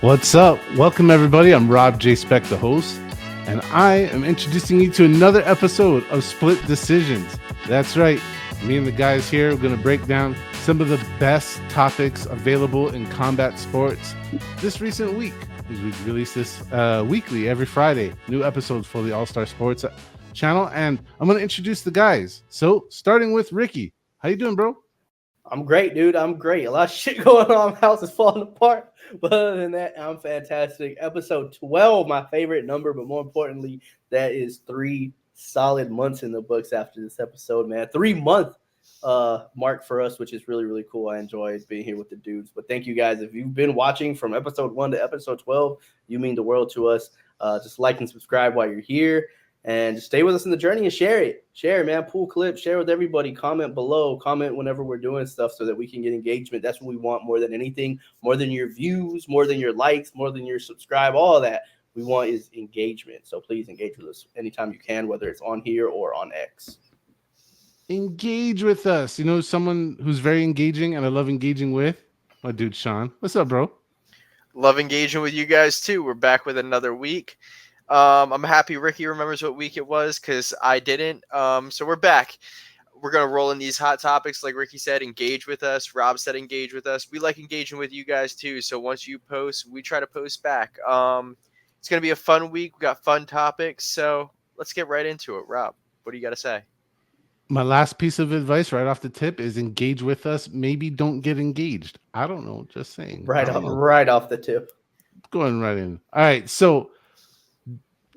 What's up? Welcome, everybody. I'm Rob J. Speck, the host, and I am introducing you to another episode of Split Decisions. That's right. Me and the guys here are going to break down some of the best topics available in combat sports this recent week. We release this weekly, every Friday, new episodes for the AllStar Sports channel, and I'm going to introduce the guys. So, starting with Ricky. How you doing, bro? I'm great, dude. I'm great. A lot of shit going on. My house is falling apart. But other than that, I'm fantastic. Episode 12, my favorite number, but more importantly, that is 3 solid months in the books after this episode, man. 3 month mark for us, which is really, really cool. I enjoy being here with the dudes. But thank you guys. If you've been watching from episode 1 to episode 12, you mean the world to us. Just like and subscribe while you're here. And just stay with us in the journey and share it. Share it, man. Pull clips, share with everybody. Comment below. Comment whenever we're doing stuff so that we can get engagement. That's what we want more than anything, more than your views, more than your likes, more than your subscribe, all of that. We want is engagement. So please engage with us anytime you can, whether it's on here or on X. Engage with us. You know, someone who's very engaging and I love engaging with my dude, Sean. What's up, bro? Love engaging with you guys too. We're back with another week. I'm happy Ricky remembers what week it was because I didn't. So we're back. We're going to roll in these hot topics. Like Ricky said, engage with us. Rob said engage with us. We like engaging with you guys too. So once you post, we try to post back. It's going to be a fun week. We got fun topics. So let's get right into it. Rob, what do you got to say? My last piece of advice right off the tip is engage with us. Maybe don't get engaged. I don't know. Just saying. Right off the tip. Going right in. All right. So,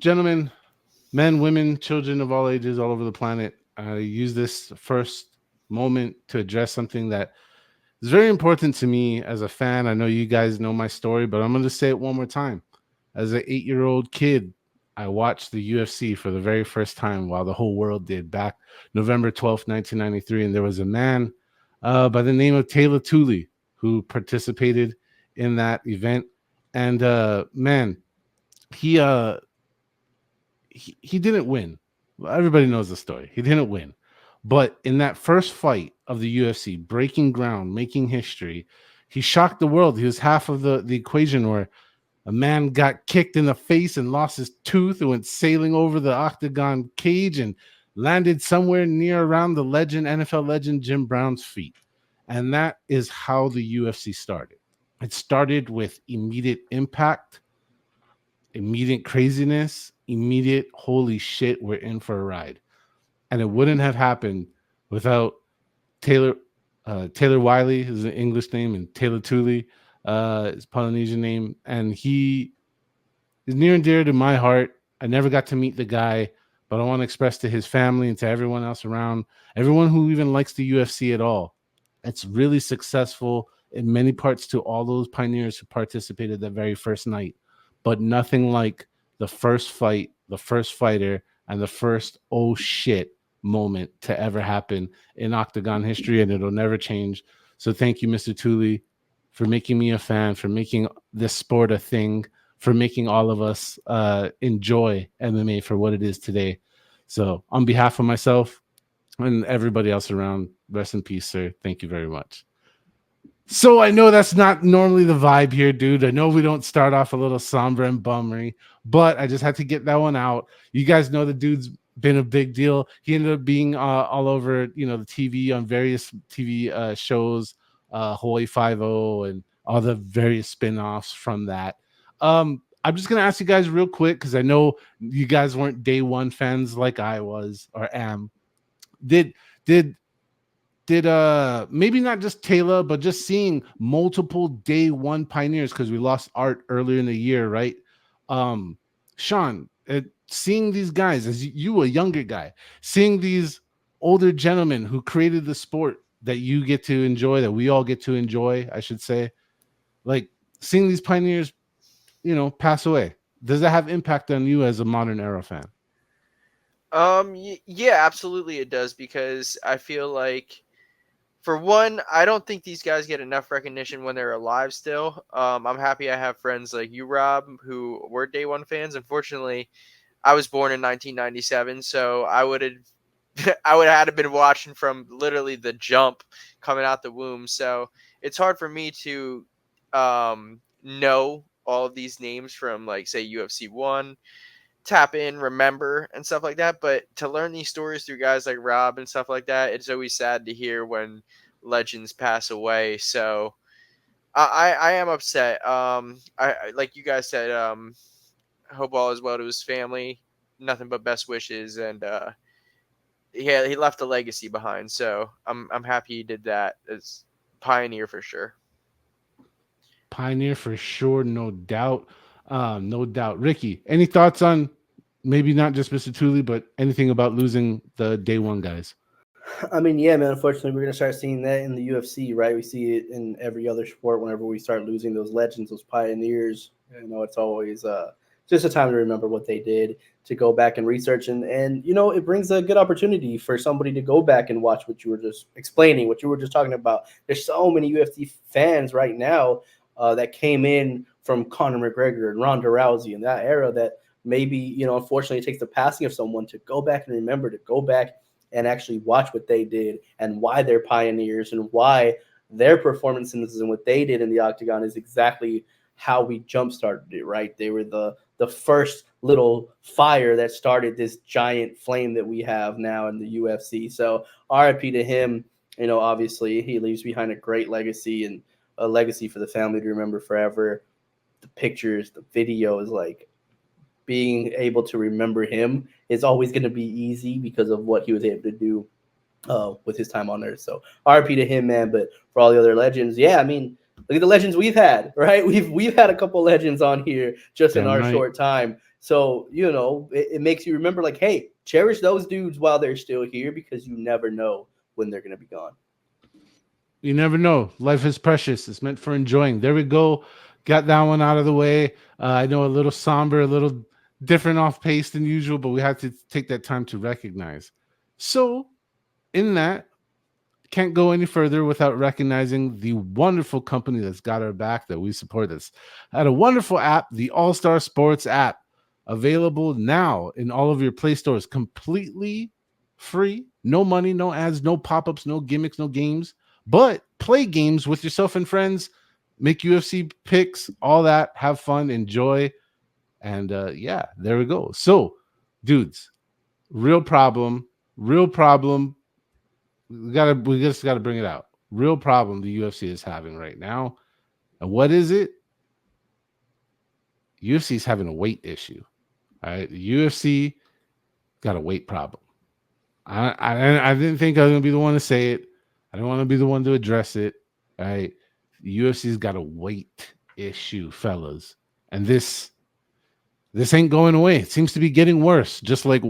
gentlemen, men, women, children of all ages all over the planet, I use this first moment to address something that is very important to me as a fan. I know you guys know my story, but I'm going to say it one more time. As an 8-year-old kid, I watched the UFC for the very first time while the whole world did back November 12th, 1993. And there was a man by the name of Taylor Tooley who participated in that event. And man, he he didn't win. Everybody knows the story. He didn't win. But in that first fight of the UFC, breaking ground, making history, he shocked the world. He was half of the equation where a man got kicked in the face and lost his tooth and went sailing over the octagon cage and landed somewhere near around the NFL legend Jim Brown's feet. And that is how the UFC started. It started with immediate impact, immediate craziness, immediate holy shit, we're in for a ride. And it wouldn't have happened without Taylor Wiley is an English name, and Taylor Tooley is Polynesian name, and he is near and dear to my heart. I never got to meet the guy, but I want to express to his family and to everyone else around, everyone who even likes the UFC at all. It's really successful in many parts to all those pioneers who participated that very first night, but nothing like the first fight, the first fighter, and the first oh shit moment to ever happen in Octagon history, and it'll never change. So thank you, Mr. Tooley, for making me a fan, for making this sport a thing, for making all of us enjoy MMA for what it is today. So on behalf of myself and everybody else around, rest in peace, sir. Thank you very much. So I know that's not normally the vibe here, dude. I know we don't start off a little somber and bummery, but I just had to get that one out. You guys know the dude's been a big deal. He ended up being all over, the TV on various TV shows, Hawaii Five-0 and all the various spin-offs from that. I'm just gonna ask you guys real quick because I know you guys weren't day one fans like I was or am. Did maybe not just Taylor, but just seeing multiple day one pioneers because we lost Art earlier in the year, right? Sean, seeing these guys as you a younger guy, seeing these older gentlemen who created the sport that you get to enjoy, that we all get to enjoy, I should say, like seeing these pioneers, pass away. Does that have impact on you as a modern era fan? Yeah, absolutely it does because I feel like, for one, I don't think these guys get enough recognition when they're alive still. I'm happy I have friends like you, Rob, who were day one fans. Unfortunately, I was born in 1997, so I would have had to been watching from literally the jump coming out the womb. So it's hard for me to know all of these names from like say UFC 1, tap in, remember, and stuff like that. But to learn these stories through guys like Rob and stuff like that, it's always sad to hear when legends pass away. So I am upset. I like you guys said, hope all is well to his family. Nothing but best wishes, and yeah, he left a legacy behind. So I'm happy he did that. As pioneer for sure. Pioneer for sure, no doubt. No doubt. Ricky, any thoughts on maybe not just Mr. Tooley, but anything about losing the day one guys? I mean, yeah, man. Unfortunately, we're gonna start seeing that in the UFC, right? We see it in every other sport. Whenever we start losing those legends, those pioneers, it's always just a time to remember what they did, to go back and research, and it brings a good opportunity for somebody to go back and watch what you were just explaining, what you were just talking about. There's so many UFC fans right now that came in from Conor McGregor and Ronda Rousey in that era that maybe unfortunately it takes the passing of someone to go back and remember, to go back and actually watch what they did and why they're pioneers and why their performances and what they did in the octagon is exactly how we jump-started it, right? They were the first little fire that started this giant flame that we have now in the UFC. So RIP to him. Obviously he leaves behind a great legacy and a legacy for the family to remember forever. The pictures, the videos, like being able to remember him is always going to be easy because of what he was able to do with his time on Earth. So RP to him, man. But for all the other legends, yeah, I mean, look at the legends we've had, right? We've had a couple legends on here just in our short time. So it makes you remember, like, hey, cherish those dudes while they're still here because you never know when they're going to be gone. You never know. Life is precious. It's meant for enjoying. There we go. Got that one out of the way. I know a little somber, a little different off pace than usual, but we had to take that time to recognize. So, in that, can't go any further without recognizing the wonderful company that's got our back, that we support this. Had a wonderful app, the AllStar Sports app, available now in all of your Play stores, completely free. No money, no ads, no pop-ups, no gimmicks, no games. But play games with yourself and friends, make UFC picks, all that, have fun, enjoy. And yeah, there we go. So, dudes, real problem. We just gotta bring it out. Real problem the UFC is having right now. And what is it? UFC is having a weight issue. All right. The UFC got a weight problem. I didn't think I was gonna be the one to say it. I don't want to be the one to address it. All right. The UFC's got a weight issue, fellas. And this ain't going away. It seems to be getting worse, just like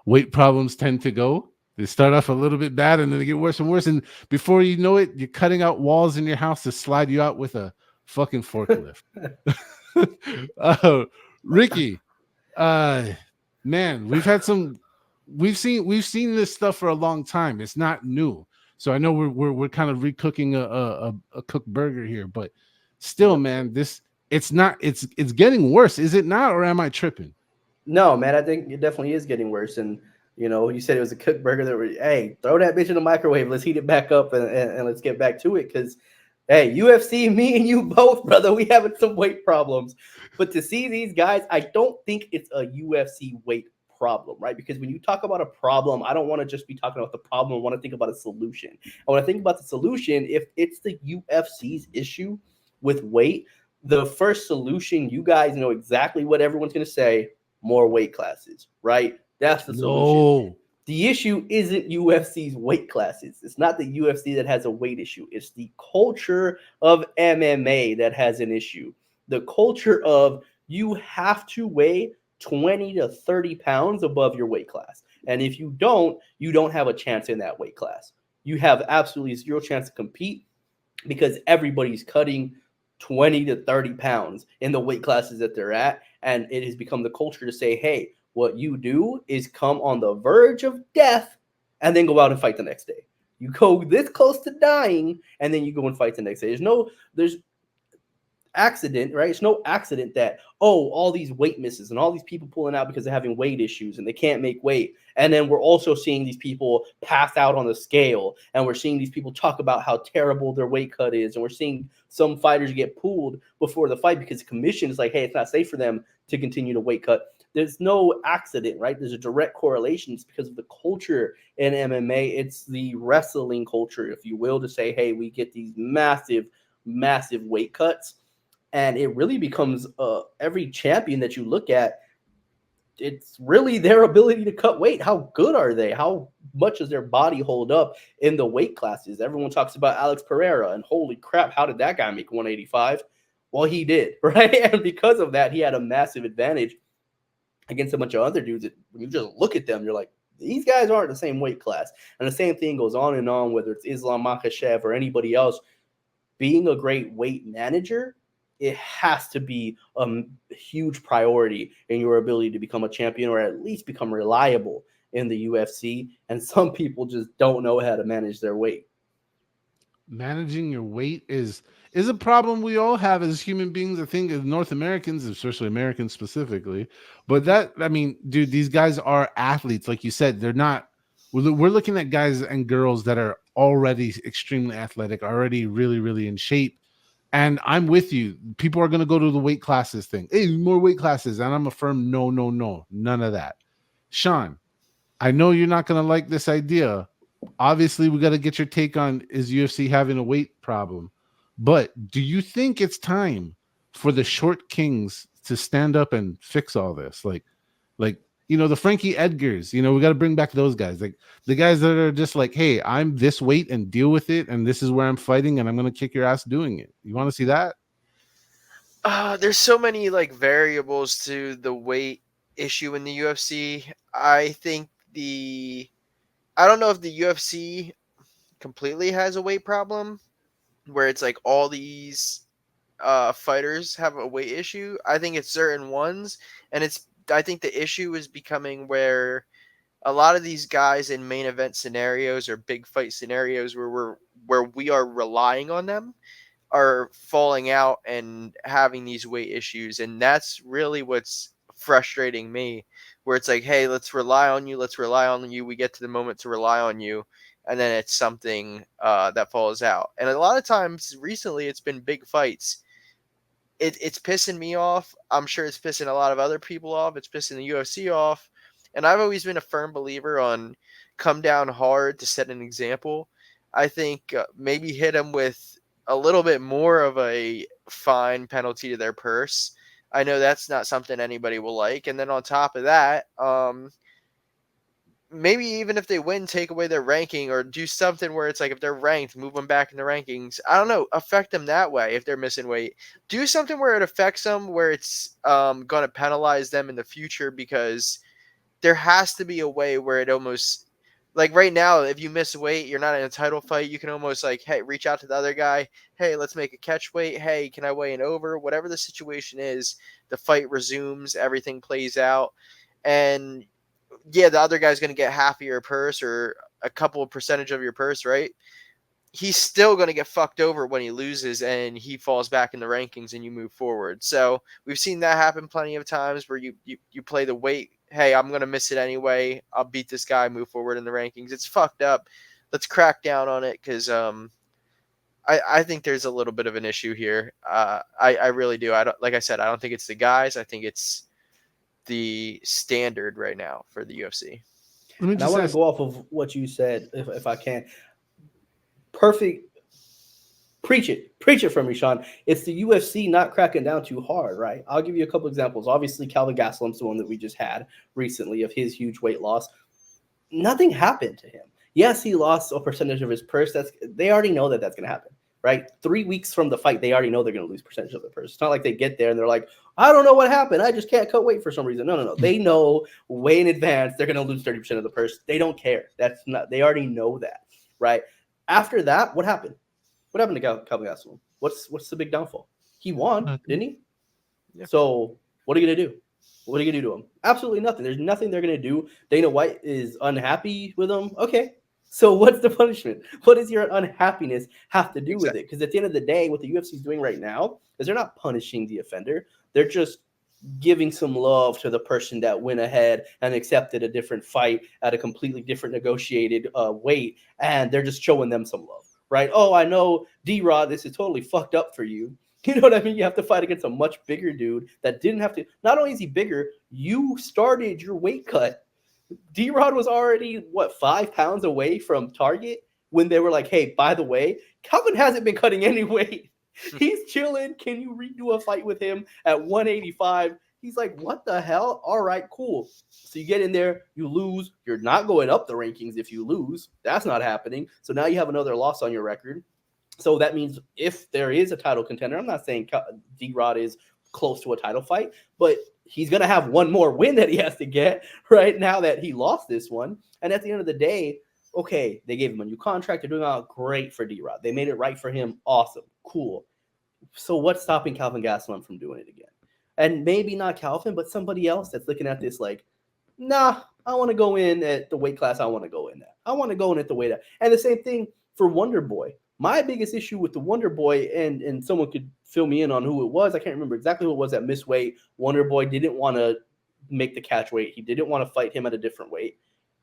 weight problems tend to go. They start off a little bit bad and then they get worse and worse. And before you know it, you're cutting out walls in your house to slide you out with a fucking forklift. Ricky, man, we've seen this stuff for a long time. It's not new. So I know we're kind of recooking a cooked burger here, but still, man, it's getting worse, is it not, or am I tripping? No, man, I think it definitely is getting worse. And you said it was a cooked burger that were, hey, throw that bitch in the microwave. Let's heat it back up and let's get back to it. Because, hey, UFC, me and you both, brother, we having some weight problems. But to see these guys, I don't think it's a UFC weight problem, right? Because when you talk about a problem, I don't want to just be talking about the problem. I want to think about a solution. I want to think about the solution. If it's the UFC's issue with weight, the first solution, you guys know exactly what everyone's going to say: more weight classes, right? That's the solution. No. The issue isn't UFC's weight classes. It's not the UFC that has a weight issue. It's the culture of MMA that has an issue. The culture of you have to weigh 20 to 30 pounds above your weight class. And if you don't have a chance in that weight class. You have absolutely zero chance to compete because everybody's cutting 20 to 30 pounds in the weight classes that they're at. And it has become the culture to say, hey, what you do is come on the verge of death and then go out and fight the next day. You go this close to dying and then you go and fight the next day. accident, right? It's no accident that, oh, all these weight misses and all these people pulling out because they're having weight issues and they can't make weight. And then we're also seeing these people pass out on the scale, and we're seeing these people talk about how terrible their weight cut is. And we're seeing some fighters get pulled before the fight because the commission is like, hey, it's not safe for them to continue to weight cut. There's no accident, right? There's a direct correlation. It's because of the culture in MMA. It's the wrestling culture, if you will, to say, hey, we get these massive weight cuts. And it really becomes every champion that you look at, it's really their ability to cut weight. How good are they? How much does their body hold up in the weight classes? Everyone talks about Alex Pereira, and holy crap, how did that guy make 185? Well, he did, right? And because of that, he had a massive advantage against a bunch of other dudes that when you just look at them, you're like, these guys aren't the same weight class. And the same thing goes on and on, whether it's Islam Makhachev or anybody else. Being a great weight manager, it has to be a huge priority in your ability to become a champion, or at least become reliable in the UFC. And some people just don't know how to manage their weight. Managing your weight is a problem we all have as human beings. I think as North Americans, especially Americans specifically. But that, I mean, dude, these guys are athletes, like you said. They're not. We're looking at guys and girls that are already extremely athletic, already really, really in shape. And I'm with you. People are going to go to the weight classes thing. Hey, more weight classes, and I'm a firm no, none of that. Sean, I know you're not going to like this idea. Obviously, we got to get your take on, is UFC having a weight problem? But do you think it's time for the short kings to stand up and fix all this? Like the Frankie Edgars, we got to bring back those guys. Like the guys that are just like, hey, I'm this weight and deal with it, and this is where I'm fighting, and I'm going to kick your ass doing it. You want to see that? There's so many like variables to the weight issue in the UFC. I don't know if the UFC completely has a weight problem where it's like all these fighters have a weight issue. I think it's certain ones, and I think the issue is becoming where a lot of these guys in main event scenarios or big fight scenarios where we are relying on them are falling out and having these weight issues. And that's really what's frustrating me, where it's like, hey, let's rely on you. We get to the moment to rely on you, and then it's something that falls out. And a lot of times recently it's been big fights. It's pissing me off. I'm sure it's pissing a lot of other people off. It's pissing the UFC off. And I've always been a firm believer on come down hard to set an example. I think maybe hit them with a little bit more of a fine penalty to their purse. I know that's not something anybody will like. And then on top of that, maybe even if they win, take away their ranking, or do something where it's like if they're ranked, move them back in the rankings. I don't know, affect them that way if they're missing weight. Do something where it affects them, where it's going to penalize them in the future, because there has to be a way where it almost, like right now, if you miss weight, you're not in a title fight, you can almost like, hey, reach out to the other guy. Hey, let's make a catch weight. Hey, can I weigh in over? Whatever the situation is, the fight resumes, everything plays out. And yeah, the other guy's going to get half of your purse or a couple of percentage of your purse, right? He's still going to get fucked over when he loses and he falls back in the rankings and you move forward. So we've seen that happen plenty of times where you play the weight. Hey, I'm going to miss it anyway. I'll beat this guy, move forward in the rankings. It's fucked up. Let's crack down on it, because I think there's a little bit of an issue here. I really do. Like I said, I don't think it's the guys. I think it's the standard right now for the UFC. And I want to go off of what you said, if I can. Perfect. Preach it from me, Sean. It's the UFC not cracking down too hard, right? I'll give you a couple examples. Obviously, Calvin Gastelum's the one that we just had recently of his huge weight loss. Nothing happened to him. Yes, he lost a percentage of his purse. They already know that that's going to happen, right? 3 weeks from the fight, they already know they're going to lose percentage of their purse. It's not like they get there and they're like, I don't know what happened. I just can't cut weight for some reason. No. They know way in advance they're going to lose 30% of the purse. They don't care. They already know that, right? After that, what happened? What happened to Calvin Gastelum? What's the big downfall? He won, didn't he? Yeah. So what are you going to do? What are you going to do to him? Absolutely nothing. There's nothing they're going to do. Dana White is unhappy with him. Okay, So what's the punishment? What does your unhappiness have to do with Exactly. it? Because at the end of the day, what the UFC is doing right now is they're not punishing the offender. They're just giving some love to the person that went ahead and accepted a different fight at a completely different negotiated weight, and they're just showing them some love, right? Oh, I know, D-Rod, this is totally fucked up for you. You know what I mean? You have to fight against a much bigger dude that didn't have to. Not only is he bigger, you started your weight cut. D-Rod was already, what, 5 pounds away from target when they were like, hey, by the way, Calvin hasn't been cutting any weight. He's chilling. Can you redo a fight with him at 185? He's like, what the hell? All right, cool. So you get in there, you lose. You're not going up the rankings if you lose. That's not happening. So now you have another loss on your record. So that means if there is a title contender, I'm not saying D-Rod is close to a title fight, but he's going to have one more win that he has to get right now that he lost this one. And at the end of the day, okay, they gave him a new contract. They're doing all great for D-Rod. They made it right for him. Awesome. Cool. So what's stopping Calvin Gastelum from doing it again? And maybe not Calvin, but somebody else that's looking at this like, nah, I want to go in at the weight class I want to go in at. I want to go in at the weight at. And the same thing for Wonder Boy. My biggest issue with the Wonder Boy, and someone could fill me in on who it was. I can't remember exactly who it was that missed weight. Wonder Boy didn't want to make the catch weight. He didn't want to fight him at a different weight.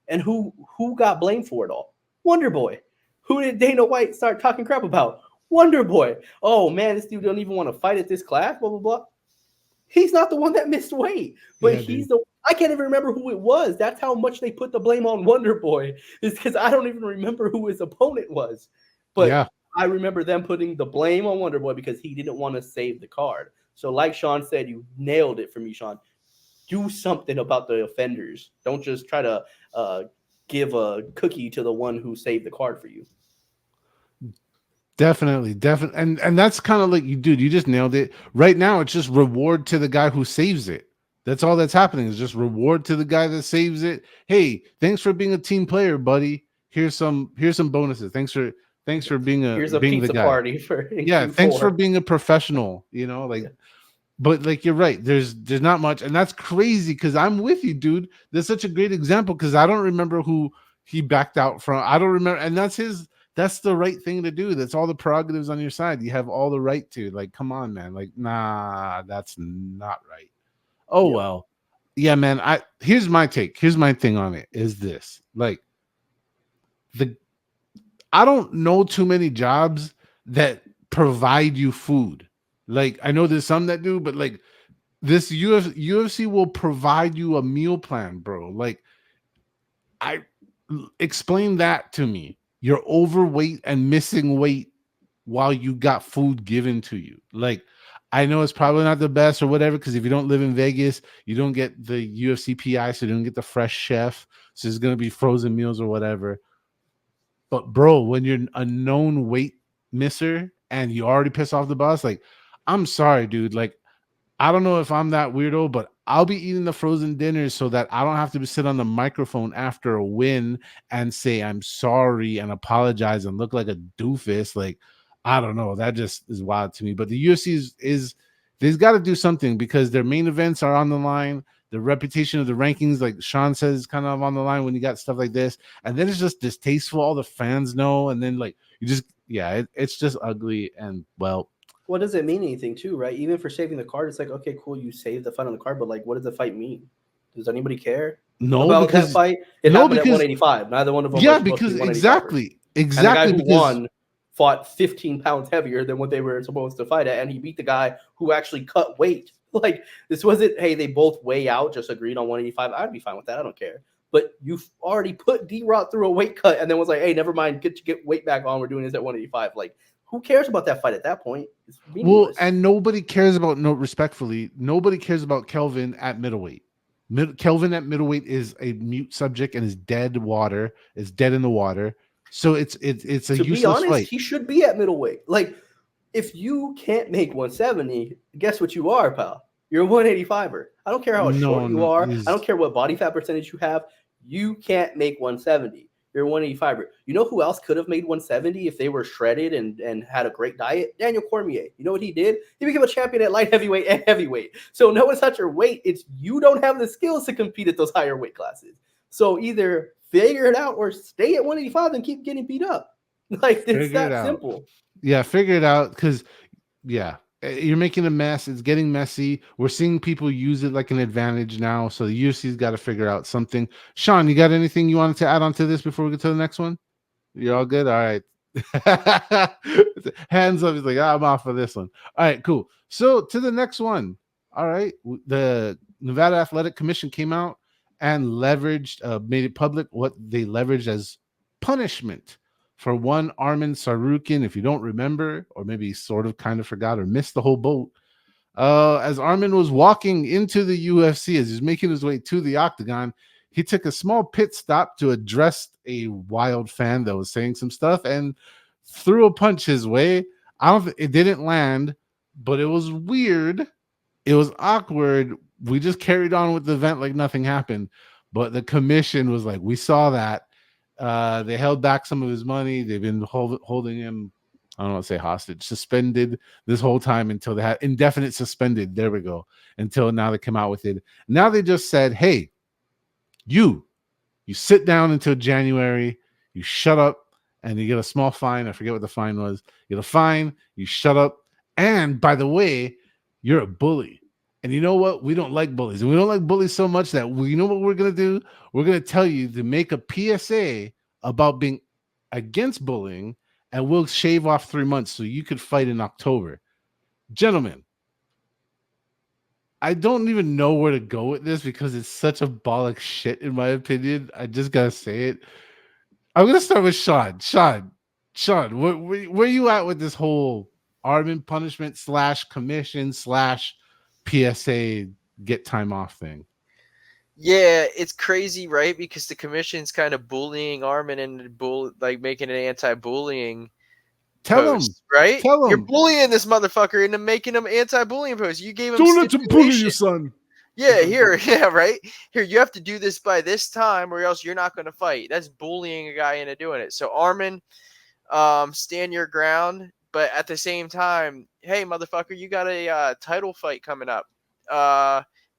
And who got blamed for it all? Wonder Boy. Who did Dana White start talking crap about? Wonder Boy. Oh, man, this dude don't even want to fight at this class, blah, blah, blah. He's not the one that missed weight, but he's the – I can't even remember who it was. That's how much they put the blame on Wonder Boy, is because I don't even remember who his opponent was. But I remember them putting the blame on Wonder Boy because he didn't want to save the card. So like Sean said, you nailed it for me, Sean. Do something about the offenders. Don't just try to give a cookie to the one who saved the card for you. Definitely. And that's kind of like, you just nailed it. Right now, it's just reward to the guy who saves it. That's all that's happening, is just reward to the guy that saves it. Hey, thanks for being a team player, buddy. Here's some bonuses. Thanks for being Here's a being pizza the guy. party for Q4. Thanks for being a professional, But like, you're right, there's not much, and that's crazy because I'm with you, dude. That's such a great example because I don't remember who he backed out from. I don't remember, and that's the right thing to do. That's all the prerogatives on your side. You have all the right to, like, come on, man. Like, nah, that's not right. Oh, well. Yeah, man. Here's my take. Here's my thing on it is this. Like, I don't know too many jobs that provide you food. Like, I know there's some that do, but like this UFC will provide you a meal plan, bro. Like, explain that to me. You're overweight and missing weight while you got food given to you. Like, I know it's probably not the best or whatever, because if you don't live in Vegas, you don't get the UFC PI, so you don't get the fresh chef. So it's going to be frozen meals or whatever. But bro, when you're a known weight misser and you already piss off the boss, like, I'm sorry, dude. Like, I don't know if I'm that weirdo, but I'll be eating the frozen dinners so that I don't have to sit on the microphone after a win and say I'm sorry and apologize and look like a doofus. Like, I don't know. That just is wild to me. But the UFC is they've got to do something because their main events are on the line. The reputation of the rankings, like Sean says, is kind of on the line when you got stuff like this. And then it's just distasteful. All the fans know. And then, like, you just, it's just ugly. And, well, what does it mean anything too, right? Even for saving the card, it's like, okay, cool, you saved the fight on the card, but like, what does the fight mean? Does anybody care about that fight? It happened at 185. Neither one of them. Yeah, because exactly. And the guy who won fought 15 pounds heavier than what they were supposed to fight at, and he beat the guy who actually cut weight. Like, this wasn't, hey, they both weigh out, just agreed on 185. I'd be fine with that. I don't care. But you've already put D-Rod through a weight cut, and then was like, hey, never mind, get weight back on. We're doing this at 185. Like, who cares about that fight at that point? It's meaningless. Well, and nobody cares about, respectfully, nobody cares about Kelvin at middleweight. Kelvin at middleweight is a mute subject and is dead water. Is dead in the water. So it's a useless be honest, fight. He should be at middleweight. Like, if you can't make 170, guess what you are, pal? You're a 185er. I don't care how short you are. I don't care what body fat percentage you have. You can't make 170. You're a 185er. You know who else could have made 170 if they were shredded and had a great diet? Daniel Cormier. You know what he did? He became a champion at light heavyweight and heavyweight. So no, it's not your weight. It's you don't have the skills to compete at those higher weight classes. So either figure it out or stay at 185 and keep getting beat up. Like, it's Figure it that out. simple. Yeah, figure it out because, yeah, you're making a mess. It's getting messy. We're seeing people use it like an advantage now. So the UFC's got to figure out something. Sean, you got anything you wanted to add on to this before we get to the next one? You're all good? All right. Hands up. He's like, I'm off for this one. All right, cool. So to the next one. All right. The Nevada Athletic Commission came out and leveraged, made it public what they leveraged as punishment for one Armin Sarukin. If you don't remember, or maybe sort of kind of forgot or missed the whole boat, as Armin was walking into the UFC, as he's making his way to the octagon, he took a small pit stop to address a wild fan that was saying some stuff and threw a punch his way. It didn't land, but it was weird. It was awkward. We just carried on with the event like nothing happened. But the commission was like, we saw that. They held back some of his money. They've been holding him, I don't want to say hostage, suspended this whole time until they had indefinite suspended. There we go. Until now they come out with it. Now they just said, hey, you sit down until January, you shut up, and you get a small fine. I forget what the fine was. You get a fine, you shut up. And by the way, you're a bully. And you know what? We don't like bullies. And we don't like bullies so much that you know what we're going to do? We're going to tell you to make a PSA about being against bullying, and we'll shave off 3 months so you could fight in October. Gentlemen, I don't even know where to go with this because it's such a bollock shit, in my opinion. I just got to say it. I'm going to start with Sean. Sean, where you at with this whole Armin punishment / commission / PSA get time off thing? Yeah, it's crazy, right? Because the commission's kind of bullying Armin and making an anti-bullying post, right? Tell You're him. bullying this motherfucker into making him anti-bullying post. You gave him Don't let him bully you, son. Yeah, right? Here, you have to do this by this time or else you're not going to fight. That's bullying a guy into doing it. So Armin, stand your ground, but at the same time, hey, motherfucker, you got a title fight coming up.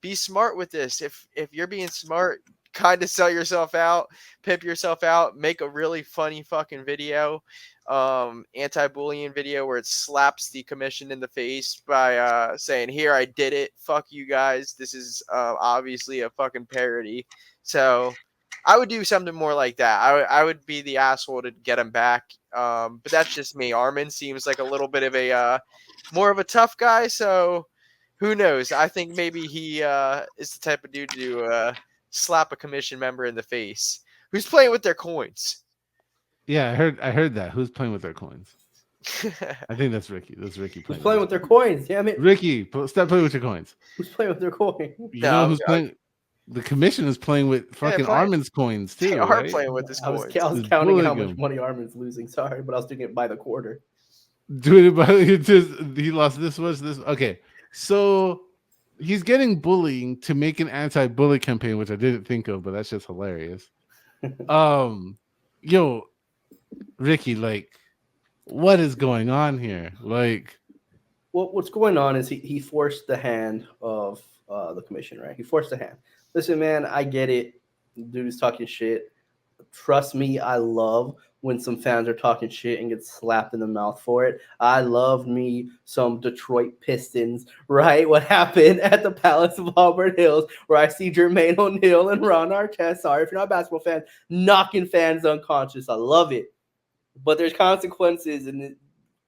Be smart with this. If you're being smart, kind of sell yourself out, pimp yourself out, make a really funny fucking video, anti-bullying video where it slaps the commission in the face by saying, here, I did it. Fuck you guys. This is obviously a fucking parody. So I would do something more like that. I would be the asshole to get him back. But that's just me. Armin seems like a little bit of a more of a tough guy, so who knows? I think maybe he is the type of dude to slap a commission member in the face who's playing with their coins. Yeah, I heard that. Who's playing with their coins? I think that's Ricky. That's Ricky playing. Who's playing with their coins? Damn it, Ricky, stop playing with your coins. Who's playing with their coins? You know who's playing? The commission is playing with fucking Armin's coins too. They are right? playing with his coins. I was counting how much money Armin's losing. Sorry, but I was doing it by the quarter. Doing it by he lost this much. This okay. So he's getting bullying to make an anti-bully campaign, which I didn't think of, but that's just hilarious. Yo, Ricky, like, what is going on here? Like, what's going on is he forced the hand of the commission, right? He forced the hand. Listen, man, I get it. Dude is talking shit. Trust me, I love when some fans are talking shit and get slapped in the mouth for it. I love me some Detroit Pistons, right? What happened at the Palace of Auburn Hills, where I see Jermaine O'Neal and Ron Artest, sorry if you're not a basketball fan, knocking fans unconscious. I love it. But there's consequences, and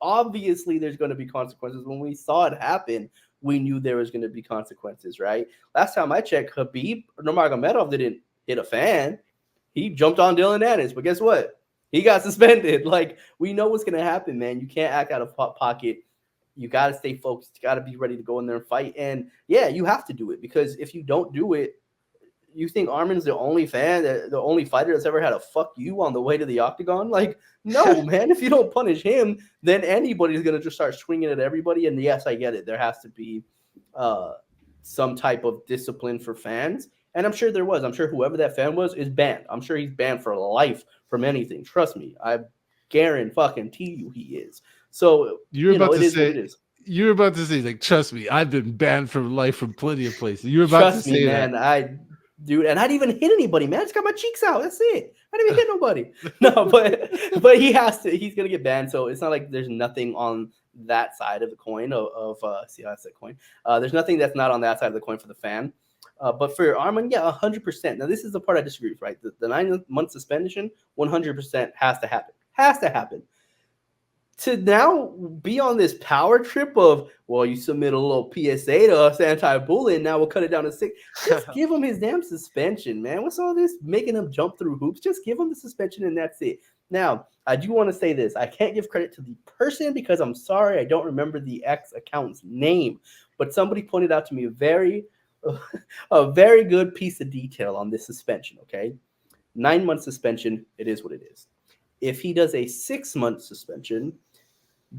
obviously there's going to be consequences. When we saw it happen, we knew there was going to be consequences, right? Last time I checked, Khabib Nurmagomedov didn't hit a fan. He jumped on Dylan Ennis, but guess what? He got suspended. Like, we know what's going to happen, man. You can't act out of pocket. You got to stay focused. You got to be ready to go in there and fight. And, yeah, you have to do it, because if you don't do it, you think Armin's the only fan, the only fighter that's ever had a fuck you on the way to the octagon? Like, no, man. If you don't punish him, then anybody's going to just start swinging at everybody. And, yes, I get it. There has to be some type of discipline for fans. And I'm sure there was. I'm sure whoever that fan was is banned. I'm sure he's banned for life from anything. Trust me. I guarantee you he is. So you're about to say, like, trust me, I've been banned from life from plenty of places. You're about to say man, that. dude, and I didn't even hit anybody, man. I just got my cheeks out. That's it. I didn't even hit nobody. No, but he has to. He's gonna get banned. So it's not like there's nothing on that side of the coin see how I said coin. There's nothing that's not on that side of the coin for the fan. But for Armin, yeah, 100%. Now this is the part I disagree with, right? The 9-month suspension, 100% has to happen. Has to happen. To now be on this power trip of, well, you submit a little PSA to us anti-bullying, now we'll cut it down to 6. Just give him his damn suspension, man. What's all this making him jump through hoops? Just give him the suspension and that's it. Now, I do want to say this. I can't give credit to the person because I'm sorry, I don't remember the ex-accountant's name. But somebody pointed out to me a very good piece of detail on this suspension, okay? 9-month suspension, it is what it is. If he does a 6-month suspension,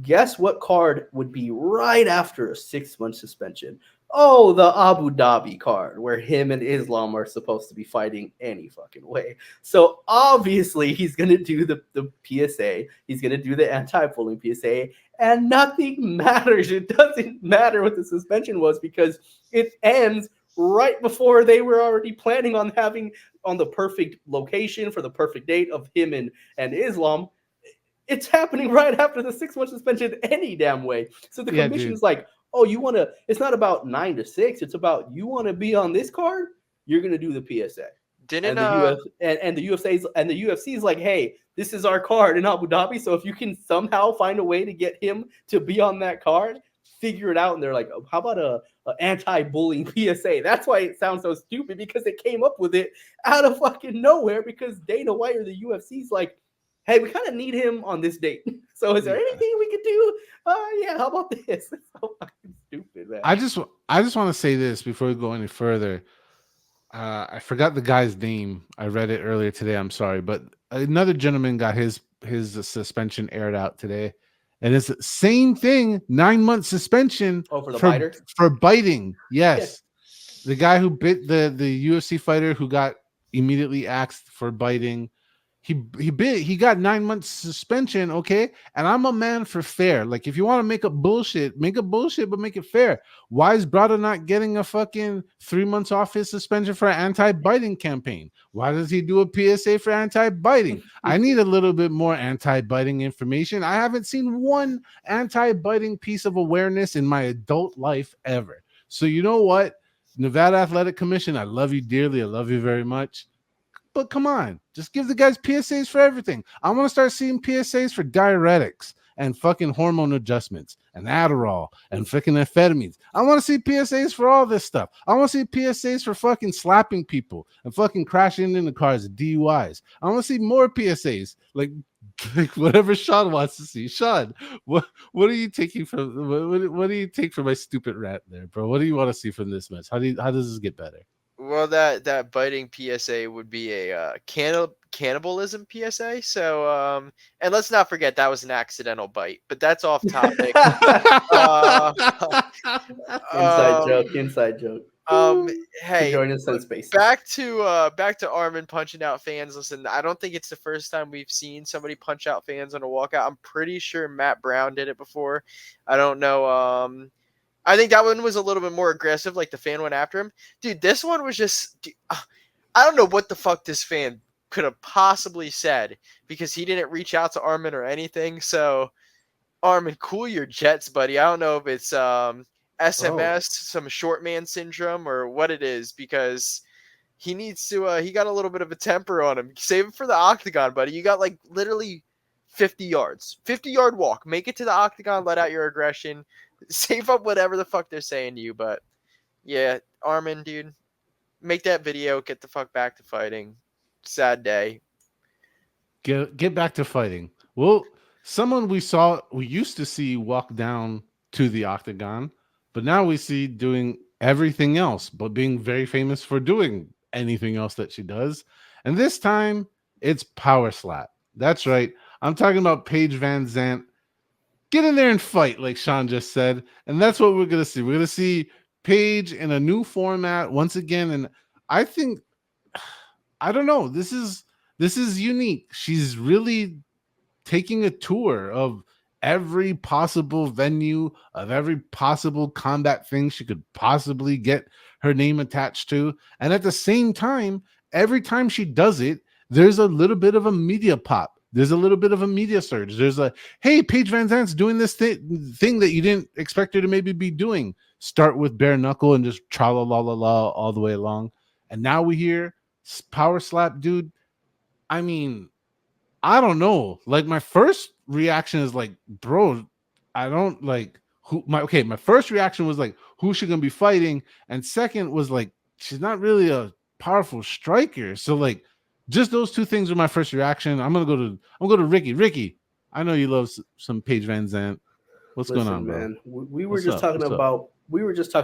guess what card would be right after a 6-month suspension? Oh, the Abu Dhabi card, where him and Islam are supposed to be fighting any fucking way. So obviously he's going to do the PSA. He's going to do the anti-bullying PSA, and nothing matters. It doesn't matter what the suspension was because it ends right before they were already planning on having on the perfect location for the perfect date of him and Islam. It's happening right after the 6-month suspension any damn way. So the commission is like, oh, you want to, it's not about 9 to 6. It's about, you want to be on this card, you're going to do the PSA. Didn't and the UFC is like, hey, this is our card in Abu Dhabi. So if you can somehow find a way to get him to be on that card, figure it out. And they're like, oh, how about a anti-bullying PSA? That's why it sounds so stupid, because they came up with it out of fucking nowhere, because Dana White or the UFC's like, hey, we kind of need him on this date. So is there anything we could do? Yeah, how about this? It's so fucking stupid, man. I just want to say this before we go any further. I forgot the guy's name. I read it earlier today. I'm sorry, but another gentleman got his suspension aired out today, and it's the same thing. 9-month suspension. Oh, for the biter? For biting. Yes, the guy who bit the UFC fighter who got immediately axed for biting. He got 9 months suspension, okay? And I'm a man for fair. Like, if you want to make a bullshit, but make it fair. Why is Brado not getting a fucking 3 months off his suspension for an anti-biting campaign? Why does he do a PSA for anti-biting? I need a little bit more anti-biting information. I haven't seen one anti-biting piece of awareness in my adult life ever. So you know what? Nevada Athletic Commission, I love you dearly. I love you very much. But come on, just give the guys PSAs for everything. I want to start seeing PSAs for diuretics and fucking hormone adjustments and Adderall and fucking amphetamines. I want to see PSAs for all this stuff. I want to see PSAs for fucking slapping people and fucking crashing into cars and DUIs. I want to see more PSAs, like whatever Sean wants to see. Sean, what are you taking from? What do you take from my stupid rant there, bro? What do you want to see from this match? How does this get better? Well, that biting PSA would be a cannibalism PSA. So, and let's not forget that was an accidental bite, but that's off topic. Inside joke. Hey, join us in space. back to Armin punching out fans. Listen, I don't think it's the first time we've seen somebody punch out fans on a walkout. I'm pretty sure Matt Brown did it before. I don't know. I think that one was a little bit more aggressive, like the fan went after him. Dude, this one was just I don't know what the fuck this fan could have possibly said, because he didn't reach out to Armin or anything. So, Armin, cool your jets, buddy. I don't know if it's SMS, some short man syndrome, or what it is, because he needs to he got a little bit of a temper on him. Save it for the octagon, buddy. You got like literally 50 yards. 50-yard walk. Make it to the octagon, let out your aggression. Save up whatever the fuck they're saying to you, but yeah, Armin, dude, make that video, get the fuck back to fighting. Sad day. Get back to fighting. Well, someone we used to see walk down to the octagon, but now we see doing everything else, but being very famous for doing anything else that she does. And this time it's power slap. That's right. I'm talking about Paige VanZant. Get in there and fight, like Sean just said. And that's what we're going to see. We're going to see Paige in a new format once again. And I think, I don't know, this is unique. She's really taking a tour of every possible venue of every possible combat thing she could possibly get her name attached to. And at the same time, every time she does it, there's a little bit of a media pop. There's a little bit of a media surge. There's a, hey, Paige VanZant's doing this thing that you didn't expect her to maybe be doing. Start with bare knuckle and just tra la la la la all the way along. And now we hear power slap, dude. I mean, I don't know. Like, my first reaction is like, bro, I don't like who my first reaction was like, who's she gonna be fighting? And second was like, she's not really a powerful striker. So like, just those two things were my first reaction. I'm gonna go to Ricky. Ricky, I know you love some Paige VanZant. What's going on, bro? man? We were What's just up? talking What's up?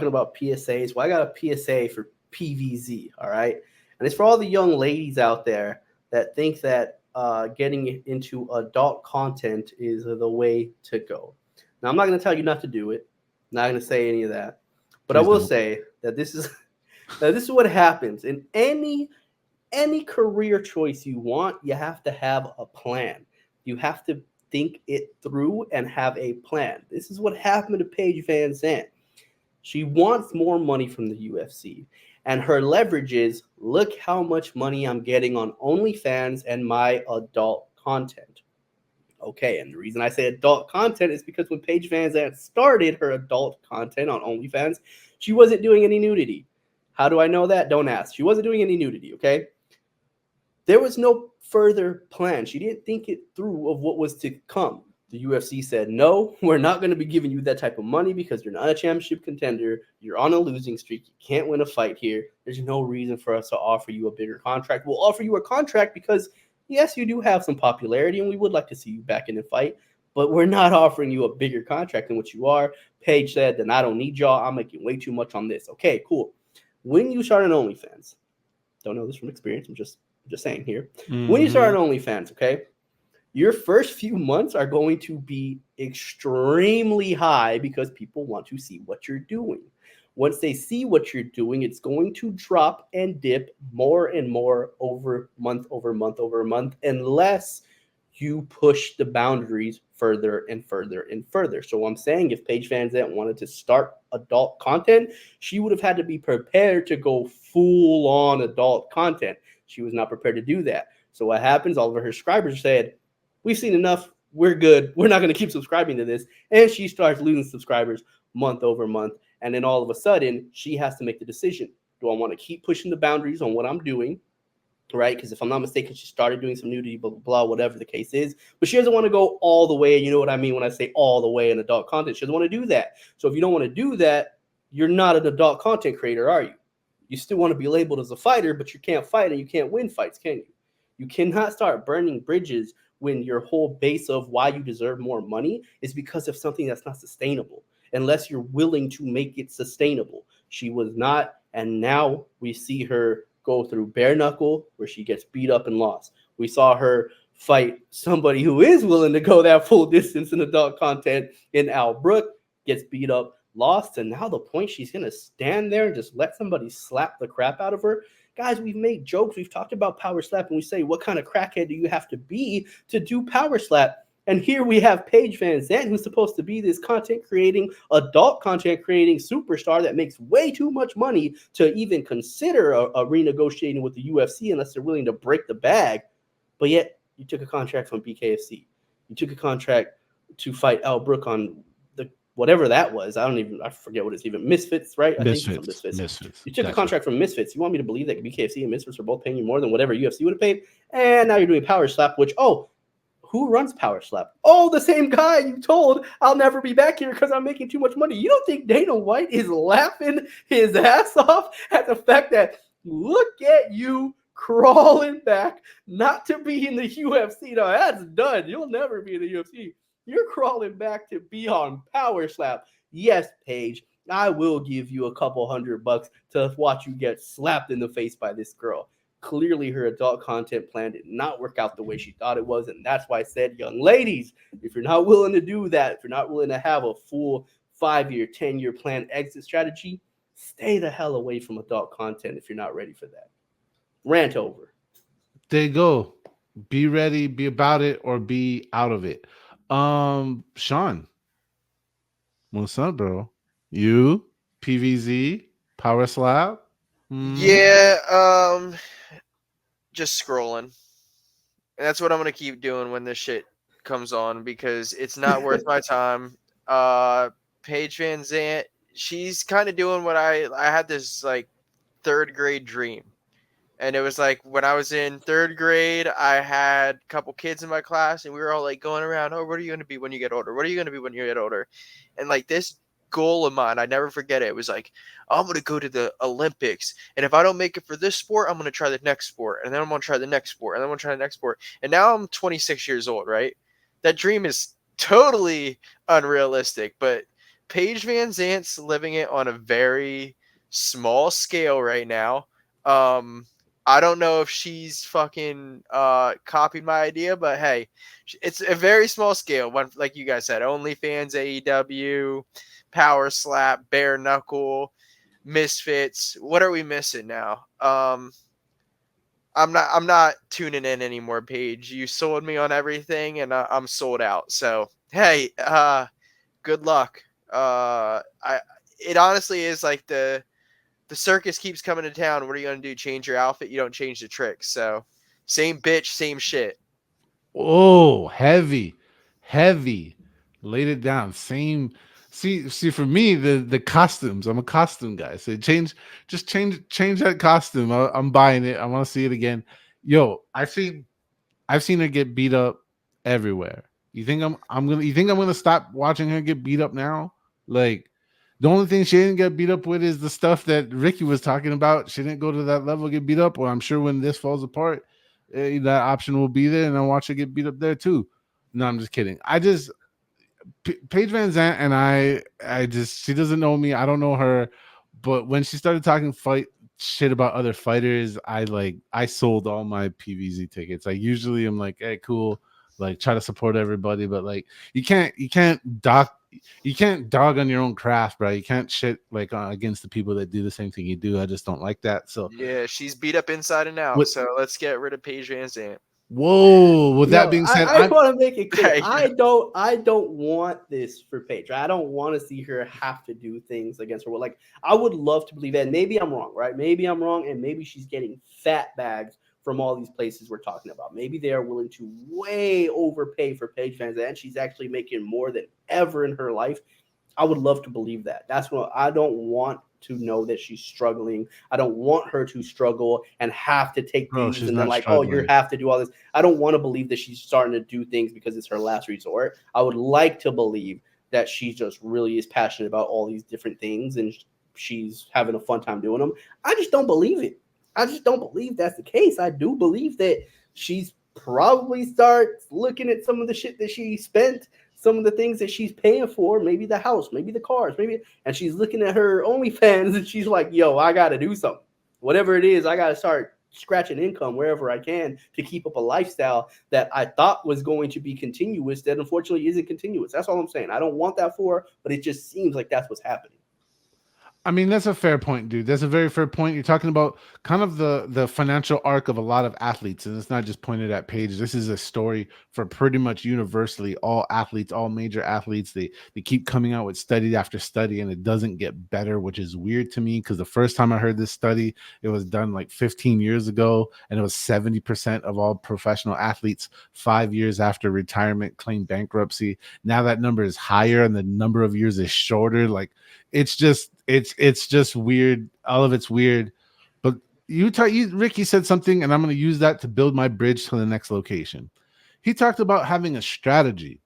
about PSAs. Well, I got a PSA for PVZ. All right, and it's for all the young ladies out there that think that getting into adult content is the way to go. Now, I'm not going to tell you not to do it. I'm not going to say any of that, but I Please will don't. say that this is what happens in any career choice you want. You have to have a plan. You have to think it through and have a plan. This is what happened to Paige VanZant. She wants more money from the UFC. And her leverage is, look how much money I'm getting on OnlyFans and my adult content. Okay, and the reason I say adult content is because when Paige VanZant started her adult content on OnlyFans, she wasn't doing any nudity. How do I know that? Don't ask. She wasn't doing any nudity, okay? There was no further plan. She didn't think it through of what was to come. The UFC said, no, we're not going to be giving you that type of money because you're not a championship contender. You're on a losing streak. You can't win a fight here. There's no reason for us to offer you a bigger contract. We'll offer you a contract because, yes, you do have some popularity and we would like to see you back in the fight, but we're not offering you a bigger contract than what you are. Paige said, then I don't need y'all. I'm making way too much on this. Okay, cool. When you start an OnlyFans, don't know this from experience, I'm just saying here. When you start an OnlyFans, okay, your first few months are going to be extremely high because people want to see what you're doing. Once they see what you're doing, it's going to drop and dip more and more over month, unless you push the boundaries further and further and further. So I'm saying if Paige VanZant wanted to start adult content, she would have had to be prepared to go full on adult content. She was not prepared to do that. So what happens? All of her subscribers said, we've seen enough. We're good. We're not going to keep subscribing to this. And she starts losing subscribers month over month. And then all of a sudden, she has to make the decision. Do I want to keep pushing the boundaries on what I'm doing? Right? Because if I'm not mistaken, she started doing some nudity, blah, blah, blah, whatever the case is. But she doesn't want to go all the way. You know what I mean when I say all the way in adult content. She doesn't want to do that. So if you don't want to do that, you're not an adult content creator, are you? You still want to be labeled as a fighter, but you can't fight and you can't win fights, can you? You cannot start burning bridges when your whole base of why you deserve more money is because of something that's not sustainable, unless you're willing to make it sustainable. She was not, and now we see her go through bare knuckle where she gets beat up and lost. We saw her fight somebody who is willing to go that full distance in adult content in Al Brook, gets beat up, lost, and now the point she's going to stand there and just let somebody slap the crap out of her. Guys, we've made jokes. We've talked about power slap, and we say, what kind of crackhead do you have to be to do power slap? And here we have Paige VanZant, who's supposed to be this content creating, adult content creating superstar that makes way too much money to even consider a renegotiating with the UFC unless they're willing to break the bag. But yet, you took a contract from BKFC. You took a contract to fight Al Brook on whatever that was. I forget what it's even. Misfits, right? I think it's Misfits. You took a contract from Misfits. You want me to believe that BKFC and Misfits are both paying you more than whatever UFC would have paid? And now you're doing Power Slap, which, who runs Power Slap? Oh, the same guy you told I'll never be back here because I'm making too much money. You don't think Dana White is laughing his ass off at the fact that, look at you crawling back not to be in the UFC? No, that's done. You'll never be in the UFC. You're crawling back to be on Power Slap. Yes, Paige, I will give you a couple $100 to watch you get slapped in the face by this girl. Clearly, her adult content plan did not work out the way she thought it was, and that's why I said, young ladies, if you're not willing to do that, if you're not willing to have a full 5-year, 10-year plan exit strategy, stay the hell away from adult content if you're not ready for that. Rant over. There you go. Be ready, be about it, or be out of it. Sean, what's up, bro? You, PVZ, Power Slap. Hmm. Yeah, just scrolling. And that's what I'm gonna keep doing when this shit comes on because it's not worth my time. Uh, Paige VanZant, she's kind of doing what I had this like third grade dream. And it was like when I was in third grade, I had a couple kids in my class, and we were all like going around, "Oh, what are you going to be when you get older? What are you going to be when you get older?" And like this goal of mine, I never forget it. It was like, I'm going to go to the Olympics, and if I don't make it for this sport, I'm going to try the next sport, and then I'm going to try the next sport, and then I'm going to try the next sport. And now I'm 26 years old, right? That dream is totally unrealistic, but Paige Van Zant's living it on a very small scale right now. Um, I don't know if she's fucking copied my idea, but hey, it's a very small scale. One like you guys said, OnlyFans, AEW, Power Slap, Bare Knuckle, Misfits. What are we missing now? I'm not tuning in anymore, Paige. You sold me on everything, and I'm sold out. So hey, good luck. I it honestly is like the circus keeps coming to town. What are you going to do? Change your outfit? You don't change the tricks. So, same bitch, same shit. Oh, heavy, heavy. Laid it down. Same. See, for me, the costumes. I'm a costume guy. So change that costume. I'm buying it. I want to see it again. Yo, I've seen her get beat up everywhere. You think I'm gonna stop watching her get beat up now? Like the only thing she didn't get beat up with is the stuff that Ricky was talking about. She didn't go to that level get beat up. Well, I'm sure when this falls apart, that option will be there, and I'll watch her get beat up there too. No, I'm just kidding. Paige Van Zant and I just she doesn't know me. I don't know her, but when she started talking fight shit about other fighters, I sold all my PVZ tickets. Like usually I'm like, hey, cool, like try to support everybody, but like you can't dog on your own craft, bro. You can't shit like against the people that do the same thing you do. I just don't like that. So Yeah, she's beat up inside and out. with So let's get rid of Paige Van Zandt. whoa, with that Yo, being said, I I'm want to make it clear. Yeah. I don't want this for Paige. I don't want to see her have to do things against her. Like I would love to believe that. Maybe I'm wrong, right? Maybe I'm wrong, and maybe she's getting fat bags from all these places we're talking about. Maybe they are willing to way overpay for Paige fans, and she's actually making more than ever in her life. I would love to believe that. That's what I don't want to know that she's struggling. I don't want her to struggle and have to take bro, these she's and then not like, oh, you struggling. have to do all this. I don't want to believe that she's starting to do things because it's her last resort. I would like to believe that she just really is passionate about all these different things and she's having a fun time doing them. I just don't believe it. I just don't believe that's the case. I do believe that she's probably starts looking at some of the shit that she spent, some of the things that she's paying for, maybe the house, maybe the cars, maybe, and she's looking at her OnlyFans and she's like, yo, I got to do something. Whatever it is, I got to start scratching income wherever I can to keep up a lifestyle that I thought was going to be continuous that unfortunately isn't continuous. That's all I'm saying. I don't want that for her, but it just seems like that's what's happening. I mean, that's a fair point, dude. That's a very fair point. You're talking about kind of the financial arc of a lot of athletes, and it's not just pointed at Paige. This is a story for pretty much universally all athletes, all major athletes. They keep coming out with study after study, and it doesn't get better, which is weird to me because the first time I heard this study, it was done like 15 years ago, and it was 70% of all professional athletes 5 years after retirement claim bankruptcy. Now that number is higher, and the number of years is shorter. Like it's just weird. All of it's weird. But Ricky said something, and I'm going to use that to build my bridge to the next location. He talked about having a strategy,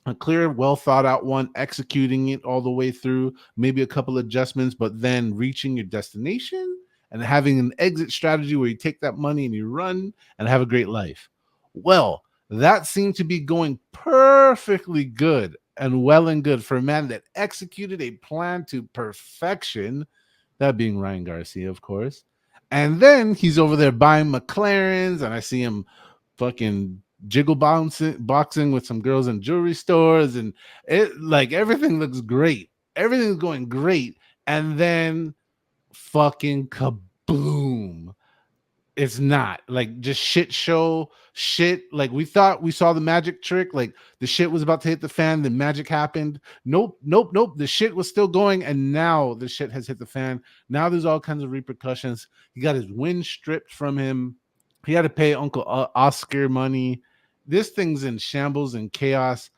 a clear, well thought out one, executing it all the way through, maybe a couple adjustments, but then reaching your destination and having an exit strategy where you take that money and you run and have a great life. Well, that seemed to be going perfectly good and well and good for a man that executed a plan to perfection, that being Ryan Garcia, of course. And then he's over there buying McLarens, and I see him fucking jiggle boxing with some girls in jewelry stores, and it like everything looks great. Everything's going great, and then fucking kaboom! It's not like just shit show shit. Like we thought we saw the magic trick, like the shit was about to hit the fan, then magic happened. Nope, nope, nope. The shit was still going, and now the shit has hit the fan. Now there's all kinds of repercussions. He got his win stripped from him. He had to pay Uncle Oscar money. This thing's in shambles and chaos.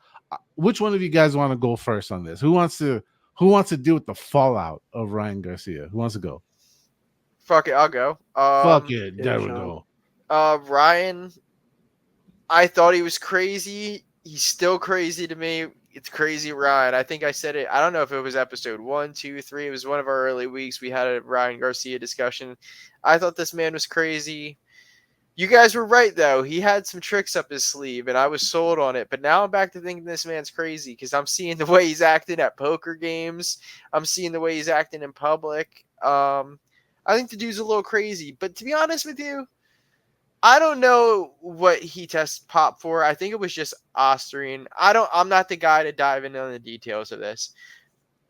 Which one of you guys want to go first on this? Who wants to deal with the fallout of Ryan Garcia? Who wants to go? Fuck it, I'll go. Fuck it. yeah, There we Sean. go. Ryan, I thought he was crazy. He's still crazy to me. It's crazy, Ryan. I think I said it. I don't know if it was episode 1, 2, 3. It was one of our early weeks. We had a Ryan Garcia discussion. I thought this man was crazy. You guys were right, though. He had some tricks up his sleeve, and I was sold on it. But now I'm back to thinking this man's crazy because I'm seeing the way he's acting at poker games. I'm seeing the way he's acting in public. I think the dude's a little crazy. But to be honest with you, I don't know what he tested pop for. I think it was just Ostarine. I'm not the guy to dive into the details of this.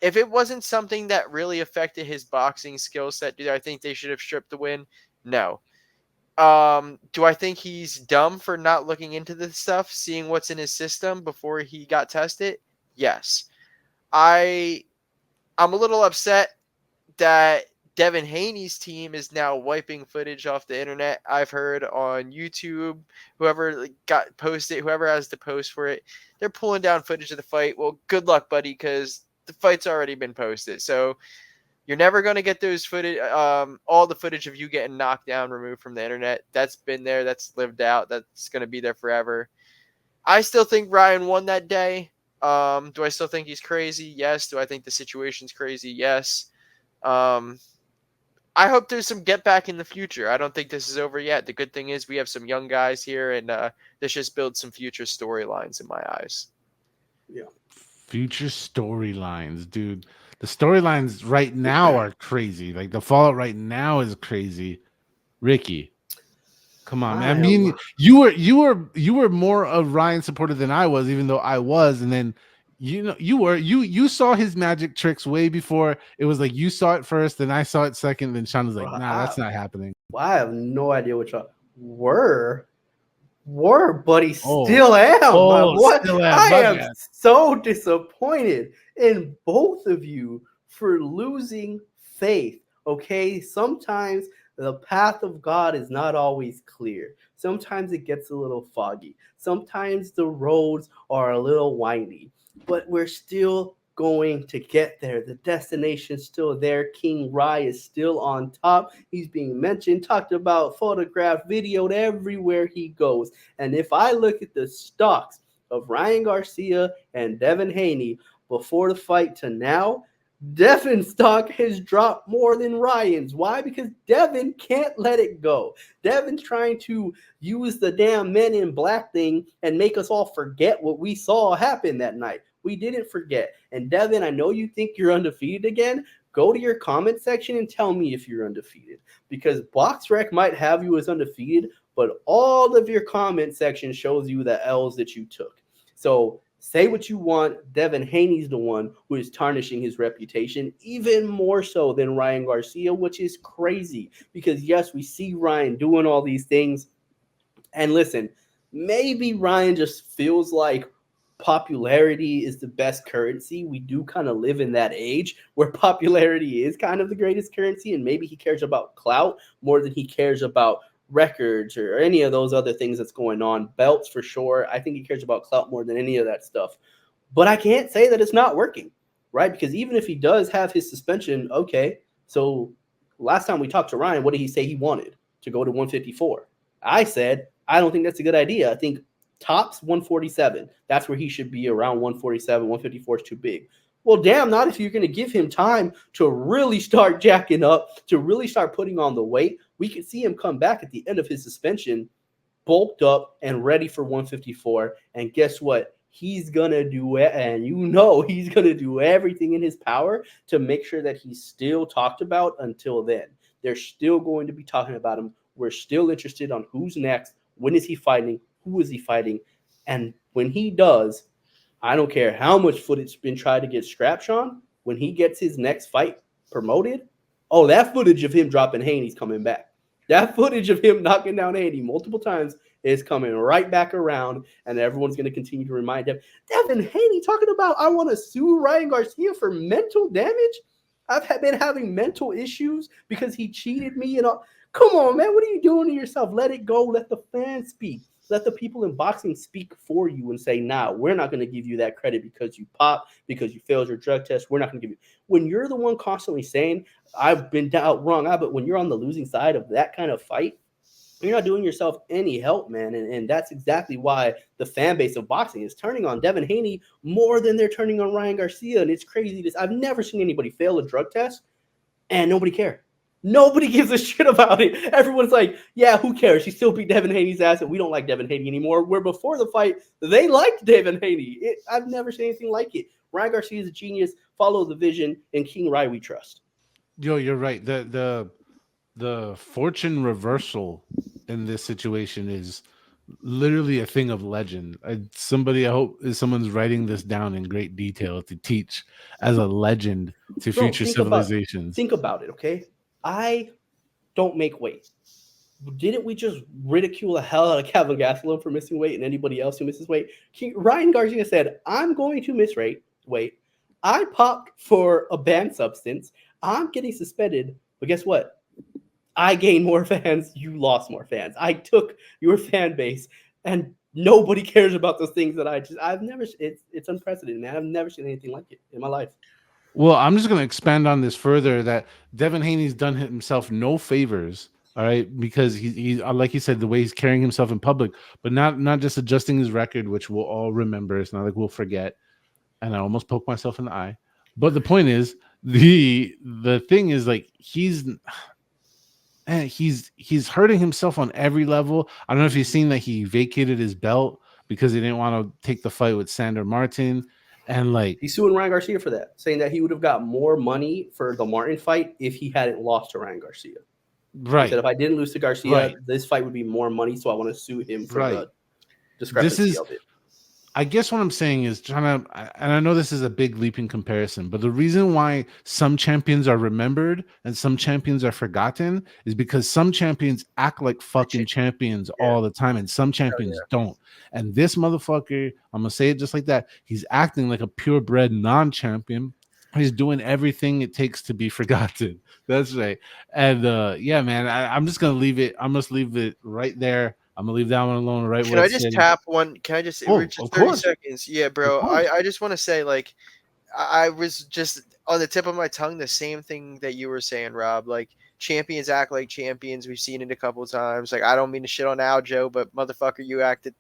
If it wasn't something that really affected his boxing skill set, do I think they should have stripped the win? No. Do I think he's dumb for not looking into this stuff, seeing what's in his system before he got tested? Yes. I'm a little upset that Devin Haney's team is now wiping footage off the internet. I've heard on YouTube, whoever has the post for it, they're pulling down footage of the fight. Well, good luck, buddy, because the fight's already been posted. So you're never going to get those footage, all the footage of you getting knocked down removed from the internet. That's been there. That's lived out. That's going to be there forever. I still think Ryan won that day. Do I still think he's crazy? Yes. Do I think the situation's crazy? Yes. I hope there's some get back in the future. I don't think this is over yet. The good thing is we have some young guys here, and this just builds some future storylines in my eyes. Yeah. Future storylines, dude. The storylines right now are crazy. Like the fallout right now is crazy. Ricky, come on, man. I mean, you were more of Ryan supporter than I was, even though I was, and then you saw his magic tricks way before. It was like you saw it first, then I saw it second, then Sean was like, nah, that's not happening. Well, I have no idea what y'all were, but he still am, my boy. Still I am so disappointed in both of you for losing faith. Okay, sometimes the path of God is not always clear. Sometimes it gets a little foggy. Sometimes the roads are a little windy, but we're still going to get there. The destination's still there. King Rye is still on top. He's being mentioned, talked about, photographed, videoed everywhere he goes. And if I look at the stocks of Ryan Garcia and Devin Haney before the fight to now, Devin's stock has dropped more than Ryan's. Why? Because Devin can't let it go. Devin's trying to use the damn Men in Black thing and make us all forget what we saw happen that night. We didn't forget. And Devin, I know you think you're undefeated again. Go to your comment section and tell me if you're undefeated. Because BoxRec might have you as undefeated, but all of your comment section shows you the L's that you took. So say what you want. Devin Haney's the one who is tarnishing his reputation even more so than Ryan Garcia, which is crazy. Because, yes, we see Ryan doing all these things. And listen, maybe Ryan just feels like popularity is the best currency. We do kind of live in that age where popularity is kind of the greatest currency, and maybe he cares about clout more than he cares about records or any of those other things that's going on. Belts for sure. I think he cares about clout more than any of that stuff. But I can't say that it's not working, right? Because even if he does have his suspension, okay, so last time we talked to Ryan, what did he say he wanted? To go to 154. I said, I don't think that's a good idea. I think tops 147. That's where he should be, around 147. 154 is too big. Well, damn, not if you're going to give him time to really start jacking up, to really start putting on the weight. We could see him come back at the end of his suspension, bulked up and ready for 154. And guess what? He's going to do it, and he's going to do everything in his power to make sure that he's still talked about until then. They're still going to be talking about him. We're still interested on who's next. When is he fighting? Who is he fighting? And when he does, I don't care how much footage has been tried to get scrapped, Sean. When he gets his next fight promoted, that footage of him dropping Haney's coming back. That footage of him knocking down Haney multiple times is coming right back around, and everyone's going to continue to remind him. Devin Haney talking about, I want to sue Ryan Garcia for mental damage. I've been having mental issues because he cheated me and all. Come on, man. What are you doing to yourself? Let it go. Let the fans speak. Let the people in boxing speak for you and say, nah, we're not going to give you that credit because you popped, because you failed your drug test. We're not going to give you. When you're the one constantly saying, I've been out wrong, but when you're on the losing side of that kind of fight, you're not doing yourself any help, man. And that's exactly why the fan base of boxing is turning on Devin Haney more than they're turning on Ryan Garcia. And it's crazy. I've never seen anybody fail a drug test and nobody cared. Nobody gives a shit about it. Everyone's like, yeah, who cares? He still beat Devin Haney's ass, and we don't like Devin Haney anymore. Where before the fight, they liked Devin Haney. I've never seen anything like it. Ryan Garcia is a genius. Follow the vision, and King Rai we trust. Yo, you're right. The fortune reversal in this situation is literally a thing of legend. I hope someone's writing this down in great detail to teach as a legend to future civilizations. Think about it, okay? I don't make weight. Didn't we just ridicule the hell out of Kevin Gastelum for missing weight and anybody else who misses weight? Ryan Garcia said, I'm going to miss weight. I popped for a banned substance. I'm getting suspended. But guess what? I gained more fans. You lost more fans. I took your fan base, and nobody cares about those things that I've never. It's unprecedented, man. I've never seen anything like it in my life. Well, I'm just going to expand on this further, that Devin Haney's done himself no favors, all right, because he like you said, the way he's carrying himself in public, but not just adjusting his record, which we'll all remember. It's not like we'll forget. And I almost poked myself in the eye. But the point is, the thing is, like, he's hurting himself on every level. I don't know if you've seen that he vacated his belt because he didn't want to take the fight with Sandor Martin. And like, he's suing Ryan Garcia for that, saying that he would have got more money for the Martin fight if he hadn't lost to Ryan Garcia. Right. He said, if I didn't lose to Garcia, this fight would be more money, so I want to sue him for the discrepancy of it. I guess what I'm saying is and I know this is a big leaping comparison, but the reason why some champions are remembered and some champions are forgotten is because some champions act like fucking champions all the time and some champions don't. And this motherfucker, I'm going to say it just like that, he's acting like a purebred non-champion. He's doing everything it takes to be forgotten. That's right. And yeah, man, I'm just going to leave it. I'm just leave it right there. I'm gonna leave that one alone. Right? Can I just tap one? Can I just? Oh, just 30 seconds. Yeah, bro. I just want to say, like, I was just on the tip of my tongue the same thing that you were saying, Rob. Like, champions act like champions. We've seen it a couple of times. Like, I don't mean to shit on Aljo, but motherfucker, you acted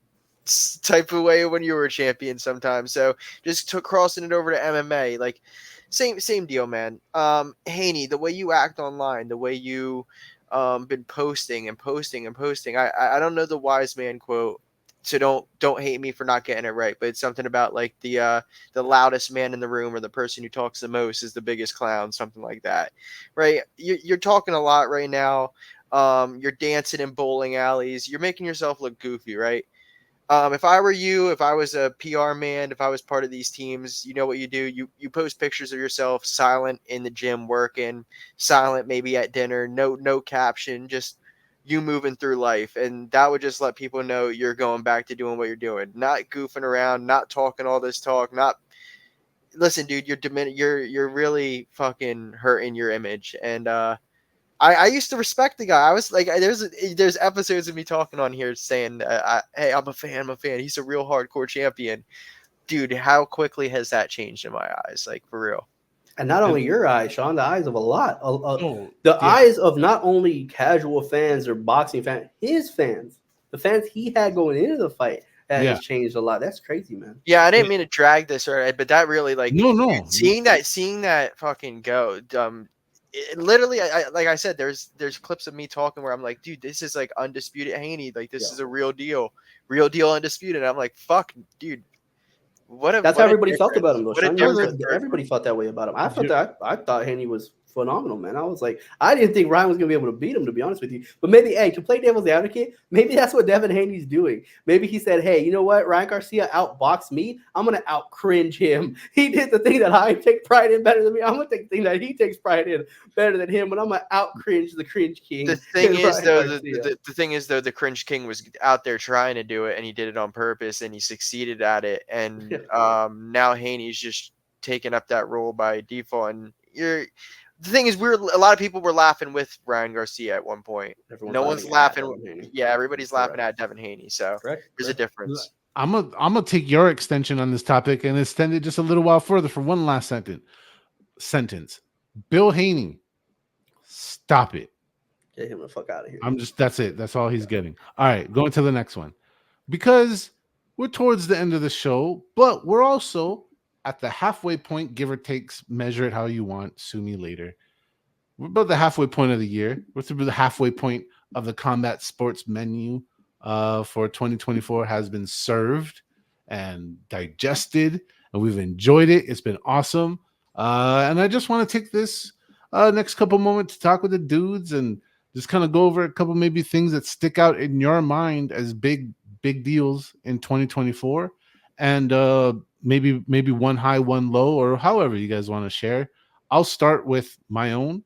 type of way when you were a champion sometimes. So just crossing it over to MMA, like, same deal, man. Haney, the way you act online, the way you been posting. I don't know the wise man quote, so don't hate me for not getting it right, but it's something about like the loudest man in the room or the person who talks the most is the biggest clown, something like that, right? You're talking a lot right now. You're dancing in bowling alleys. You're making yourself look goofy, right? If I were you, if I was a PR man, if I was part of these teams, you know what you do? You post pictures of yourself silent in the gym working, silent maybe at dinner, no caption, just you moving through life, and that would just let people know you're going back to doing what you're doing, not goofing around, not talking all this talk, not. Listen, dude, you're really fucking hurting your image, and I used to respect the guy. I was like, there's episodes of me talking on here saying, hey, I'm a fan. He's a real hardcore champion. Dude, how quickly has that changed in my eyes? Like, for real. And not only your eyes, Sean, the eyes of a lot. Eyes of not only casual fans or boxing fans, his fans, the fans he had going into the fight, that has changed a lot. That's crazy, man. Yeah, I didn't mean to drag this, but that really, like, no. Seeing that fucking go, literally, like I said, there's clips of me talking where I'm like, dude, this is like undisputed Haney, like this is a real deal undisputed. And I'm like, fuck, dude, that's how everybody felt about him, though. Everybody felt that way about him. I thought Haney was phenomenal, man. I was like, I didn't think Ryan was gonna be able to beat him, to be honest with you. But maybe, hey, to play devil's advocate, maybe that's what Devin Haney's doing. Maybe he said, hey, you know what? Ryan Garcia outboxed me. I'm gonna out cringe him. He did the thing that I take pride in better than me. I'm gonna take the thing that he takes pride in better than him. But I'm gonna out cringe the cringe king. The thing is, Ryan though, Garcia. the thing is, though, the cringe king was out there trying to do it, and he did it on purpose, and he succeeded at it. And now Haney's just taking up that role by default. And the thing is, a lot of people were laughing with Ryan Garcia at one point. No one's laughing. Yeah, everybody's laughing at Devin Haney. So there's a difference. I'm gonna take your extension on this topic and extend it just a little while further for one last sentence. Bill Haney, stop it. Get him the fuck out of here. That's it. That's all he's getting. All right, going to the next one. Because we're towards the end of the show, but we're also at the halfway point, give or take, measure it how you want, sue me later. We're about the halfway point of the year. We're through the halfway point of the combat sports menu for 2024 has been served and digested, and we've enjoyed it. It's been awesome. And I just want to take this next couple moments to talk with the dudes and just kind of go over a couple maybe things that stick out in your mind as big deals in 2024, and maybe one high, one low, or however you guys want to share. I'll start with my own,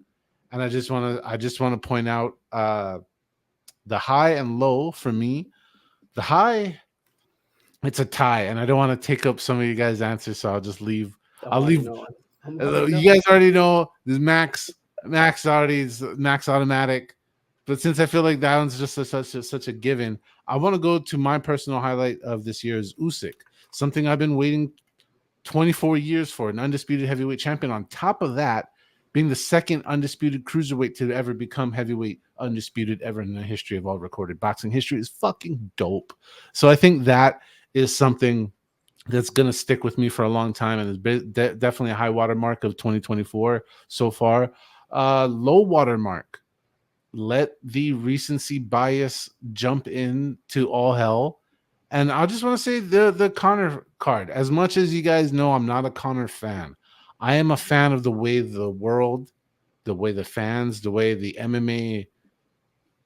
and I just want to point out the high and low for me. The high, it's a tie, and I don't want to take up some of you guys' answers, so I'll just leave. I'll leave. You guys already know this Max automatic, but since I feel like that one's just such a given, I want to go to my personal highlight of this year is Usyk, something I've been waiting 24 years for, an undisputed heavyweight champion. On top of that, being the second undisputed cruiserweight to ever become heavyweight undisputed ever in the history of all recorded boxing history is fucking dope. So I think that is something that's going to stick with me for a long time, and is definitely a high water mark of 2024 so far. Low water mark. Let the recency bias jump in to all hell. And I just want to say the Conor card. As much as you guys know, I'm not a Conor fan. I am a fan of the way the world, the way the fans, the way the MMA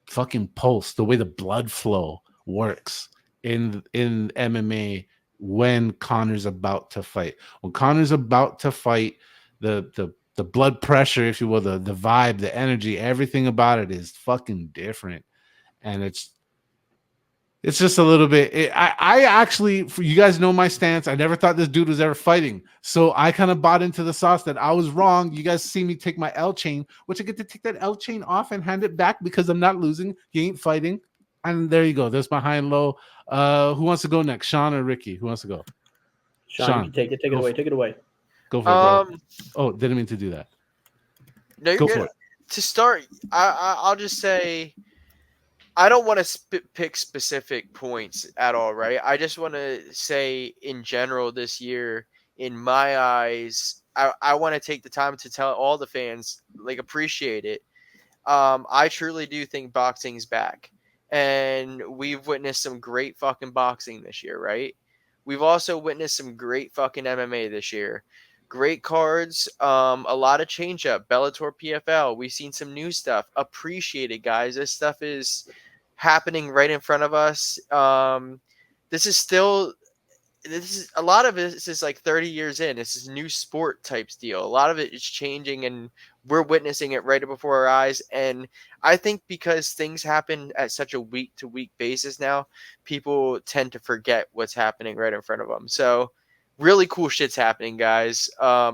fucking pulse, the way the blood flow works in MMA when Conor's about to fight. When Conor's about to fight, the blood pressure, if you will, the vibe, the energy, everything about it is fucking different. And it's just a little bit. I actually, you guys know my stance. I never thought this dude was ever fighting. So I kind of bought into the sauce that I was wrong. You guys see me take my L chain, which I get to take that L chain off and hand it back because I'm not losing. He ain't fighting. And there you go. There's my high and low. Who wants to go next? Sean or Ricky? Who wants to go? Sean, you take it. Take it away. Take it away. Go for it, bro. Oh, didn't mean to do that. No, you're good. To start, I'll just say I don't want to pick specific points at all, right? I just want to say in general this year, in my eyes, I want to take the time to tell all the fans, like, appreciate it. I truly do think boxing's back. And we've witnessed some great fucking boxing this year, right? We've also witnessed some great fucking MMA this year. Great cards, a lot of change up. Bellator PFL, we've seen some new stuff. Appreciate it, guys. This stuff is happening right in front of us. This is a lot of it. This is like 30 years in. This is new sport type deal. A lot of it is changing, and we're witnessing it right before our eyes. And I think because things happen at such a week to week basis now, people tend to forget what's happening right in front of them. So really cool shit's happening, guys.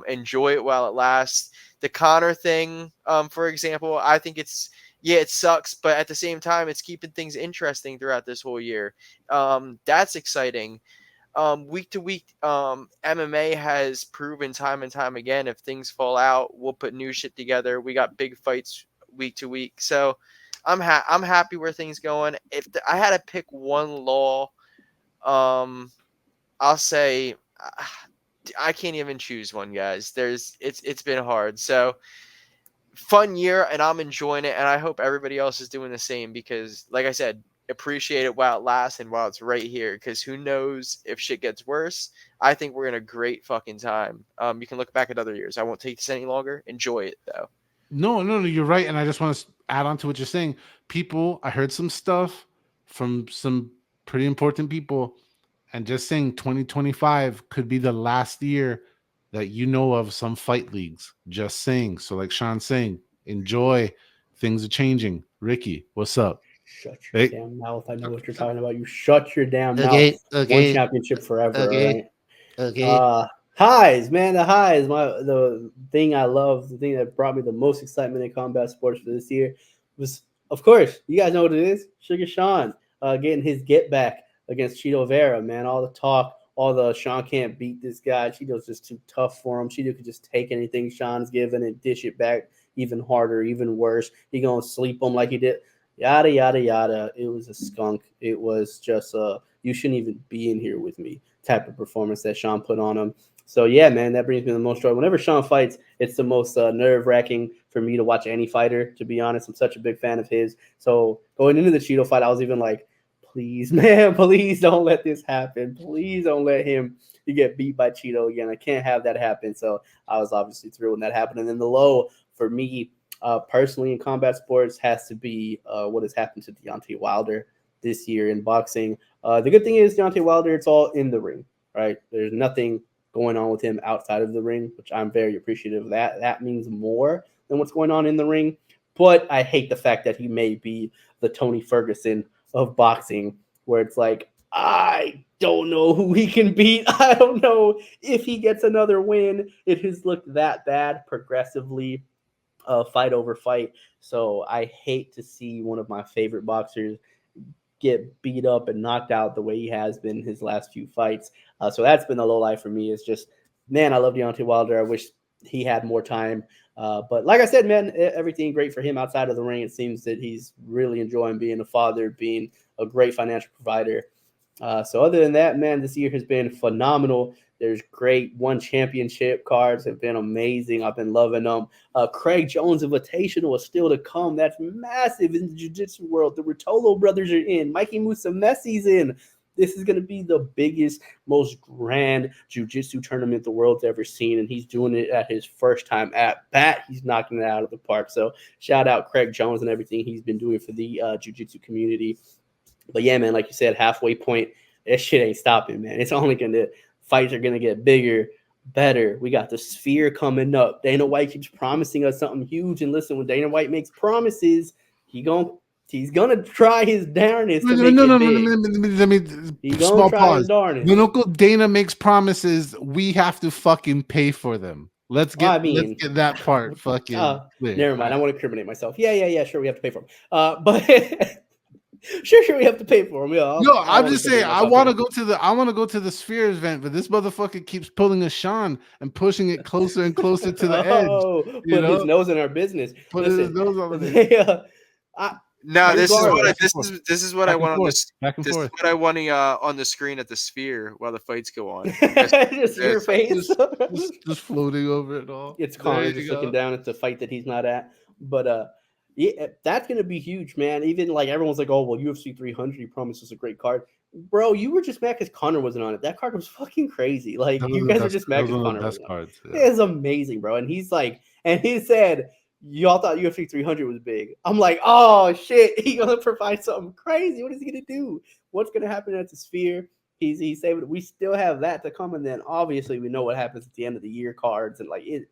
Enjoy it while it lasts. The Conor thing, for example, I think it sucks, but at the same time, it's keeping things interesting throughout this whole year. That's exciting. Week to week, MMA has proven time and time again, if things fall out, we'll put new shit together. We got big fights week to week. So I'm happy where things going. If I had to pick one law, I'll say I can't even choose one, guys. It's been hard. So fun year, and I'm enjoying it, and I hope everybody else is doing the same because, like I said, appreciate it while it lasts and while it's right here, because who knows if shit gets worse. I think we're in a great fucking time. You can look back at other years. I won't take this any longer. Enjoy it, though. No, you're right. And I just want to add on to what you're saying. I heard some stuff from some pretty important people, and just saying 2025 could be the last year that you know of some fight leagues. Just saying. So, like Sean's saying, enjoy. Things are changing. Ricky, what's up? Shut your Hey, damn mouth. I know what you're talking about. You shut your damn mouth. okay, One okay, championship forever, all okay, right? okay. Highs, man. The highs. The thing I love, the thing that brought me the most excitement in combat sports for this year was, of course, you guys know what it is. Sugar Sean getting his get back against Cheeto Vera, man. All the talk, all the Sean can't beat this guy. Cheeto's just too tough for him. Cheeto could just take anything Sean's given and dish it back even harder, even worse. He gonna sleep him like he did. Yada yada yada. It was a skunk. It was just you shouldn't even be in here with me type of performance that Sean put on him. So yeah, man, that brings me the most joy. Whenever Sean fights, it's the most nerve-wracking for me to watch any fighter. To be honest, I'm such a big fan of his. So going into the Cheeto fight, I was even like, please, man, please don't let this happen. Please don't let him get beat by Cheeto again. I can't have that happen. So I was obviously thrilled when that happened. And then the low for me, personally in combat sports, has to be what has happened to Deontay Wilder this year in boxing. The good thing is Deontay Wilder, it's all in the ring, right? There's nothing going on with him outside of the ring, which I'm very appreciative of that. That means more than what's going on in the ring. But I hate the fact that he may be the Tony Ferguson of boxing, where it's like, I don't know who he can beat. I don't know if he gets another win. It has looked that bad progressively, fight over fight. So I hate to see one of my favorite boxers get beat up and knocked out the way he has been his last few fights. So that's been the low light for me. Is just, man, I love Deontay Wilder. I wish he had more time. But like I said, man, everything great for him outside of the ring. It seems that he's really enjoying being a father, being a great financial provider. So other than that, man, this year has been phenomenal. There's great one championship cards have been amazing. I've been loving them. Craig Jones Invitational is still to come. That's massive in the jiu-jitsu world. The Rotolo brothers are in. Mikey Musumesi's in. This is going to be the biggest, most grand jiu-jitsu tournament the world's ever seen, and he's doing it at his first time at bat. He's knocking it out of the park. So shout out Craig Jones and everything he's been doing for the jiu-jitsu community. But yeah, man, like you said, halfway point, that shit ain't stopping, man. It's only gonna fights are gonna get bigger, better. We got the Sphere coming up. Dana White keeps promising us something huge, and listen, when Dana White makes promises, he's gonna try his darnest to make it big. Let me He's small gonna try his pause. darnest. When Uncle Dana makes promises, we have to fucking pay for them. Let's get that part fucking clear. Never mind. I want to incriminate myself. Yeah. Sure, we have to pay for them. But sure, we have to pay for them. Yeah, no, I'm just saying. I want to go to the Sphere event, but this motherfucker keeps pulling a Sean and pushing it closer and closer to the edge. Put his nose in our business. Put his nose on the No, this is what I want on this. Back and this forth. is what I want on the screen at the Sphere while the fights go on. Just your face, just floating over it all. It's Connor just looking down at the fight that he's not at. But yeah, that's gonna be huge, man. Even like everyone's like, oh well, UFC 300, he promised us a great card. Bro, you were just mad because Connor wasn't on it. That card was fucking crazy. Like you guys are just mad because Connor wasn't on it. It's amazing, bro. And he's like, and he said, y'all thought UFC 300 was big. I'm like, oh shit, he's gonna provide something crazy. What is he gonna do? What's gonna happen at the Sphere? He's saving. We still have that to come, and then obviously we know what happens at the end of the year cards and like it.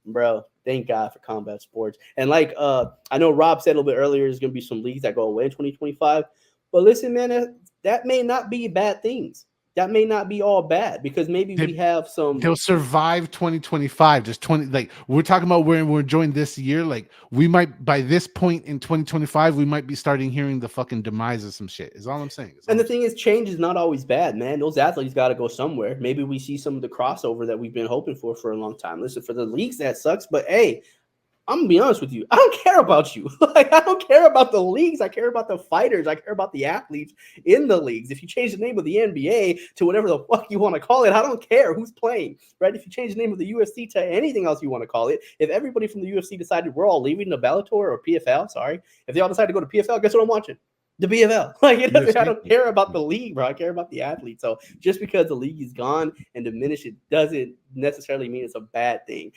Bro, thank God for combat sports. And like I know Rob said a little bit earlier, there's gonna be some leagues that go away in 2025. But listen, man, that may not be bad things. That may not be all bad because maybe we have some. They'll survive 2025. Just 20. Like we're talking about where we're enjoying this year. Like we might by this point in 2025, we might be starting hearing the fucking demise of some shit. Is all I'm saying. And the thing is, change is not always bad, man. Those athletes got to go somewhere. Maybe we see some of the crossover that we've been hoping for a long time. Listen, for the leagues, that sucks. But hey, I'm gonna be honest with you. I don't care about you. Like I don't care about the leagues. I care about the fighters. I care about the athletes in the leagues. If you change the name of the NBA to whatever the fuck you want to call it, I don't care who's playing, right? If you change the name of the UFC to anything else you want to call it, if everybody from the UFC decided we're all leaving the Bellator or PFL, sorry, if they all decide to go to PFL, guess what I'm watching? the BFL. Like it doesn't, I UFC. don't care about the league, bro. I care about the athlete. So just because the league is gone and diminished, it doesn't necessarily mean it's a bad thing.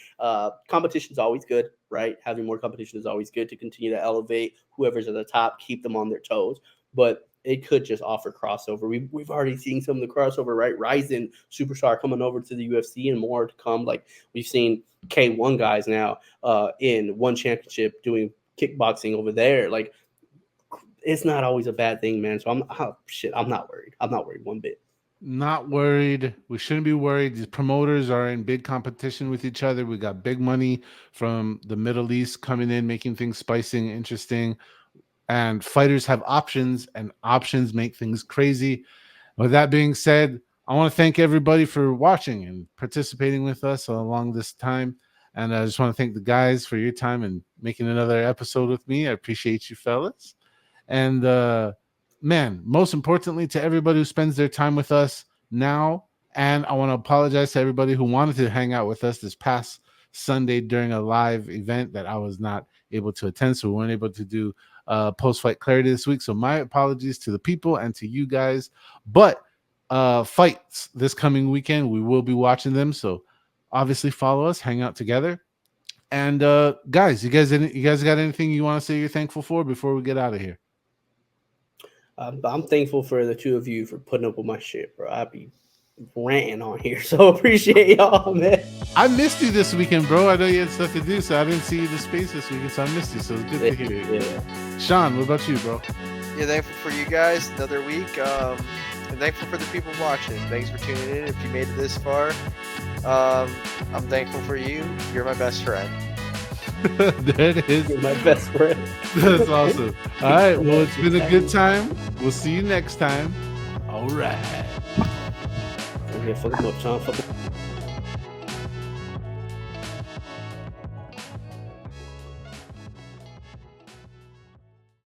Competition is always good, right? Having more competition is always good to continue to elevate whoever's at the top, keep them on their toes. But it could just offer crossover. We've already seen some of the crossover, right? Ryzen superstar coming over to the UFC and more to come. Like we've seen K1 guys now in one championship doing kickboxing over there. Like it's not always a bad thing, man. So I'm not worried. I'm not worried one bit. Not worried. We shouldn't be worried. These promoters are in big competition with each other. We got big money from the Middle East coming in, making things spicy and interesting. And fighters have options, and options make things crazy. With that being said, I want to thank everybody for watching and participating with us along this time. And I just want to thank the guys for your time and making another episode with me. I appreciate you, fellas. And man, most importantly, to everybody who spends their time with us now. And I want to apologize to everybody who wanted to hang out with us this past Sunday during a live event that I was not able to attend. So we weren't able to do post-fight clarity this week. So my apologies to the people and to you guys. But fights this coming weekend, we will be watching them. So obviously follow us, hang out together. And guys, you guys got anything you want to say you're thankful for before we get out of here? I'm thankful for the two of you for putting up with my shit, bro. I'd be ranting on here, so appreciate y'all, man. I missed you this weekend, bro. I know you had stuff to do, so I didn't see you in the space this weekend, so I missed you. So it's good to hear you. Yeah. Sean, what about you, bro? Yeah, thankful for you guys. Another week. And thankful for the people watching. Thanks for tuning in. If you made it this far, I'm thankful for you. You're my best friend. There it is. You're my best friend. That's awesome. All right. Well, it's been a good time. We'll see you next time. All right. Yeah, fuck him up, Sean. Fuck him